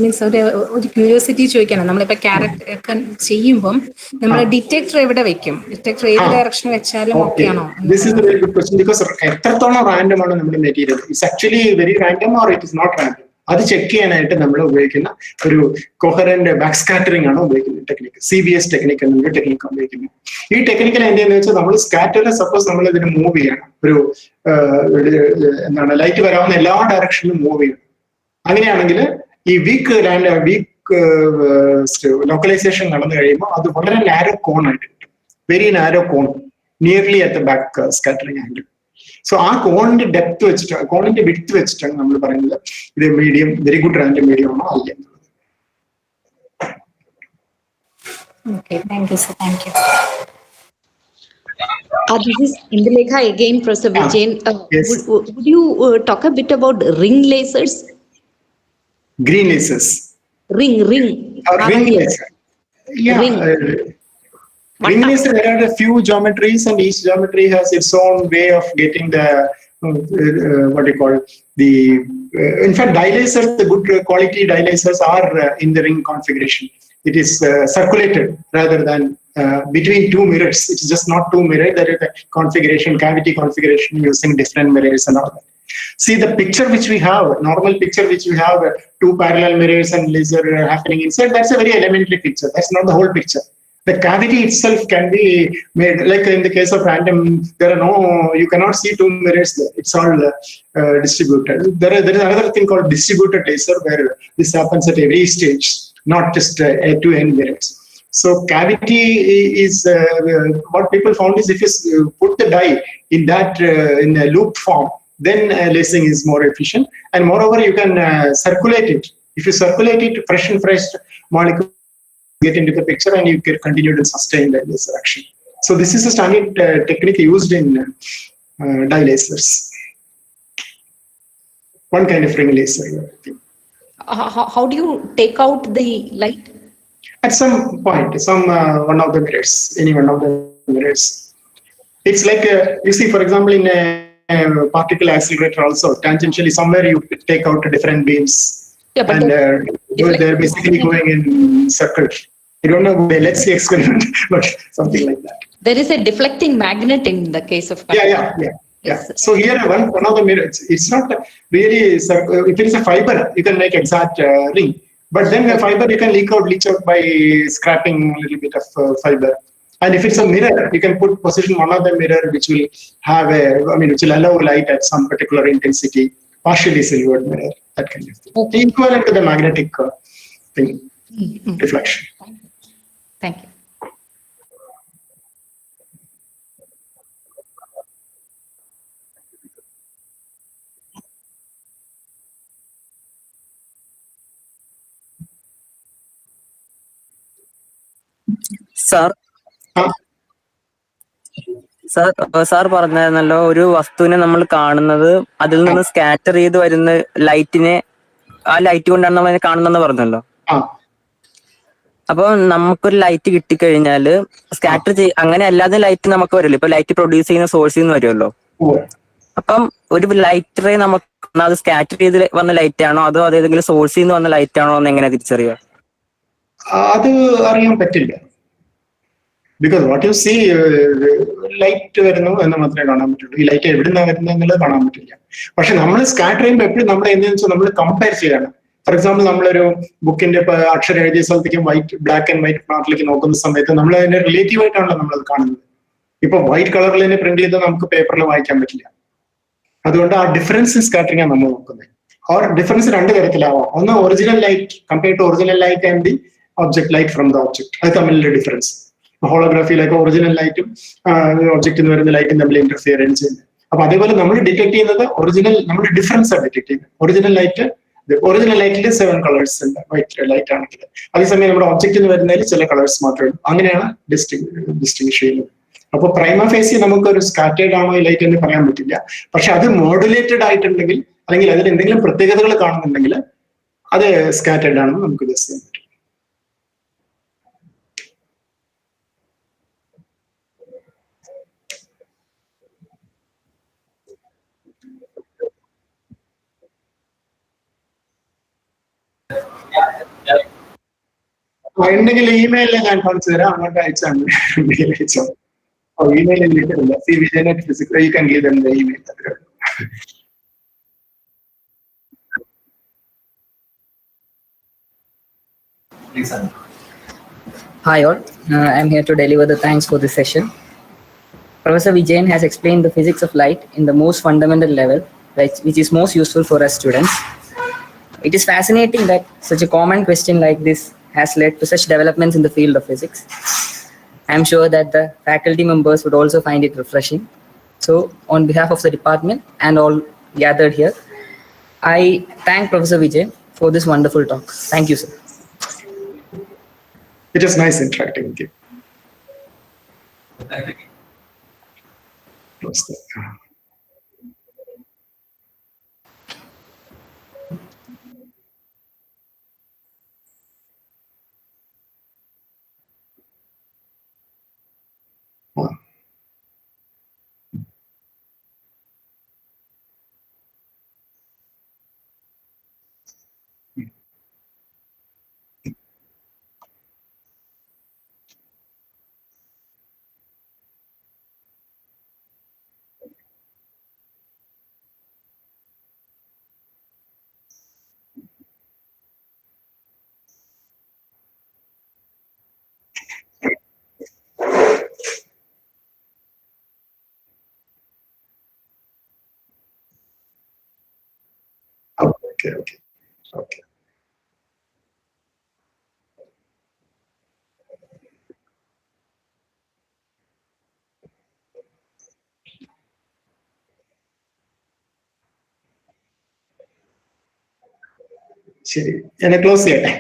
ക്യൂരിയോസിറ്റി ചോദിക്കണം. നമ്മളിപ്പോ ക്യാരറ്റ് ഒക്കെ ചെയ്യുമ്പോൾ നമ്മൾ ഡിറ്റക്ടർ എവിടെ വെക്കും? ഡിറ്റക്ടർ ഏത് ഡയറക്ഷൻ വെച്ചാലും ഓക്കെ ആണോ? This is a very good question. Because എത്രത്തോളം റാൻഡം ആണ് നമ്മുടെ material, it's actually very random or it is not random. അത് ചെക്ക് ചെയ്യാനായിട്ട് നമ്മൾ ഉപയോഗിക്കുന്ന ഒരു കൊഹറന്റ് ബാക്ക് സ്കാറ്ററിംഗ് ആണ് ഉപയോഗിക്കുന്ന ടെക്നിക്ക്. CBS ടെക്നിക്ക് എന്നൊരു ടെക്നിക്ക് ഉപയോഗിക്കുന്നത്. ഈ ടെക്നിക്കൽ എന്താണെന്ന് വെച്ചാൽ നമ്മൾ സ്കാറ്ററിനെ സപ്പോസ് നമ്മൾ ഇതിന് മൂവ് ചെയ്യണം, ഒരു എന്താണ് ലൈറ്റ് വരാവുന്ന എല്ലാ ഡയറക്ഷനിലും മൂവ് ചെയ്യണം. അങ്ങനെയാണെങ്കിൽ ഈ വീക്ക് ലോക്കലൈസേഷൻ നടന്നു കഴിയുമ്പോൾ അത് വളരെ നാരോ കോൺ ആയിട്ട് കിട്ടും. Very narrow cone nearly at the back scattering angle. So ആ കോണിന്റെ ഡെപ്ത് വെച്ചിട്ട്, കോണിന്റെ വിഡ്ത്ത് വെച്ചിട്ടാണ് നമ്മൾ പറയുന്നത് ഇത് medium, very good random medium ആണോ അല്ല എന്നുള്ളത്. Okay, thank you, sir. Thank you. This is Indulekha again, Professor Vijayan. Yes. Would you talk a bit about ring lasers? Green lasers. Ring. Ring laser. Yeah. Ring. Ring laser, there are a few geometries, and each geometry has its own way of getting the what do you call the. In fact, dye lasers, the good quality dye lasers are in the ring configuration. It is circulated rather than between two mirrors. It is just not two mirrors. There is a configuration, cavity configuration using different mirrors and all that. See the picture which we have, normal picture which we have, two parallel mirrors and laser happening inside. That's a very elementary picture. That's not the whole picture. The cavity itself can be made, like in the case of random, you cannot see two mirrors there. It's all distributed. There is another thing called distributed laser where this happens at every stage, not just to end mirrors. So cavity is what people found is if you put the dye in that in a loop form, then lasing is more efficient, and moreover you can circulate it. If you circulate it, fresh molecule get into the picture and you can continue to sustain the laser action. So this is a standard technique used in dye lasers. One kind of ring laser. How do you take out the light? At some point, one of the mirrors, any one of the mirrors. It's like you see, for example, in a particle accelerator also, tangentially somewhere you take out different beams. Yeah, but and they're basically going in circles. I don't know, let's see experiment, but something like that. There is a deflecting magnet in the case of Yeah. So here one of the mirrors, it's not really, if it is a fiber, you can make exact ring. But then the fiber you can leach out by scrapping a little bit of fiber. And if it's a mirror, you can position one of the mirror which will have which will allow light at some particular intensity, partially silvered mirror, that kind of thing. Okay. Equivalent to the magnetic thing, reflection. Thank you. Sir പറഞ്ഞായിരുന്നല്ലോ, ഒരു വസ്തുവിനെ നമ്മൾ കാണുന്നത് അതിൽ നിന്ന് scatter ചെയ്ത് വരുന്ന ലൈറ്റിനെ, ആ ലൈറ്റ് കൊണ്ടാണ് നമ്മൾ അതിനെ കാണുന്നതെന്ന് പറഞ്ഞല്ലോ. അപ്പൊ നമുക്കൊരു ലൈറ്റ് കിട്ടിക്കഴിഞ്ഞാല് സ്കാറ്റർ അങ്ങനെ അല്ലാതെ ലൈറ്റ് നമുക്ക് വരുമല്ലോ. ഇപ്പൊ ലൈറ്റ് പ്രൊഡ്യൂസ് ചെയ്യുന്ന സോഴ്സിൽ നിന്ന് വരുമല്ലോ. അപ്പം ഒരു ലൈറ്റ് റേ നമുക്ക് അത് സ്കാറ്റർ ചെയ്ത് വന്ന ലൈറ്റ് ആണോ അതോ അതേതെങ്കിലും സോഴ്സിൽ നിന്ന് വന്ന ലൈറ്റ് ആണോ എന്ന് എങ്ങനെ തിരിച്ചറിയുക? അത് അറിയാൻ പറ്റില്ല. Because what you see, light വരുന്നു എന്ന് മാത്രമേ കാണാൻ പറ്റുള്ളൂ. ഈ ലൈറ്റ് എവിടെ നിന്നാണ് വരുന്നത് എന്നുള്ളത് കാണാൻ പറ്റില്ല. പക്ഷെ നമ്മൾ സ്കാറ്റർ ചെയ്യുമ്പോൾ എപ്പോഴും നമ്മൾ എന്താണെന്ന് വെച്ചാൽ നമ്മൾ കമ്പയർ ചെയ്യണം. ഫോർ എക്സാമ്പിൾ, നമ്മളൊരു ബുക്കിന്റെ അക്ഷരം എഴുതിയ സ്ഥലത്തേക്കും ബ്ലാക്ക് ആൻഡ് വൈറ്റ് പാർട്ടിലേക്ക് നോക്കുന്ന സമയത്ത് നമ്മൾ അതിന്റെ റിലേറ്റീവ് ആയിട്ടാണല്ലോ നമ്മളത് കാണുന്നത്. ഇപ്പൊ വൈറ്റ് കളറിൽ തന്നെ പ്രിന്റ് ചെയ്ത് നമുക്ക് പേപ്പറിൽ വായിക്കാൻ പറ്റില്ല. അതുകൊണ്ട് ആ ഡിഫറൻസ് ഇൻ സ്കാറ്ററിംഗ് ആണ് നമ്മൾ നോക്കുന്നത്. ഓർ ഡിഫറൻസ് രണ്ട് തരത്തിലാവാം. ഒന്ന് original light compare to original light and the object, light from the object, അത് തമ്മിലുള്ള ഡിഫറൻസ്. ഹോളോഗ്രാഫിയിലൊക്കെ ഒറിജിനൽ ലൈറ്റും ഒബ്ജക്റ്റിൽ നിന്ന് വരുന്ന ലൈറ്റും തമ്മിൽ ഇന്റർഫിയറൻസ് ചെയ്യുന്നത്. അപ്പൊ അതേപോലെ നമ്മൾ ഡിറ്റക്ട് ചെയ്യുന്നത് നമ്മുടെ ഡിഫറൻസ് ആണ് ഡിറ്റക്ട് ചെയ്യുന്നത്. ഒറിജിനൽ ലൈറ്റിൽ 7 കളേഴ്സ് ഉണ്ട്, വൈറ്റ് ലൈറ്റ് ആണെങ്കിൽ. അതേസമയം നമ്മുടെ ഒബ്ജക്റ്റിൽ നിന്ന് വരുന്നതിൽ ചില കളേഴ്സ് മാത്രമേ ഉള്ളൂ. അങ്ങനെയാണ് ഡിസ്റ്റിങ്ഷ് ചെയ്യുന്നത്. അപ്പൊ പ്രൈമ ഫേസി നമുക്ക് ഒരു സ്കാറ്റേഡ് ആണോ ഈ ലൈറ്റ് എന്ന് പറയാൻ പറ്റില്ല. പക്ഷെ അത് മോഡുലേറ്റഡ് ആയിട്ടുണ്ടെങ്കിൽ, അല്ലെങ്കിൽ അതിൽ എന്തെങ്കിലും പ്രത്യേകതകൾ കാണുന്നുണ്ടെങ്കിൽ അത് സ്കാറ്റേഡ് ആണെന്ന് നമുക്ക് ഗസ് ചെയ്യാൻ പറ്റും. ഉണ്ടെങ്കിൽ ഇമെയിലിൽ ഞാൻ കാണിച്ചു തരാം, അങ്ങോട്ട് അയച്ചാണ്. ഇമെയിൽ ഇല്ല. C Vijayan physical, you can give them the email. Hi all, I'm here to deliver the thanks for this session. Professor Vijayan has explained the physics of light in the most fundamental level, which is most useful for us students. It is fascinating that such a common question like this has led to such developments in the field of physics. I'm sure that the faculty members would also find it refreshing. So, on behalf of the department and all gathered here, I thank Professor Vijayan for this wonderful talk. Thank you, sir. It is nice interacting with you. Okay. ശരി, എന്നെ close ചെയ്യട്ടെ.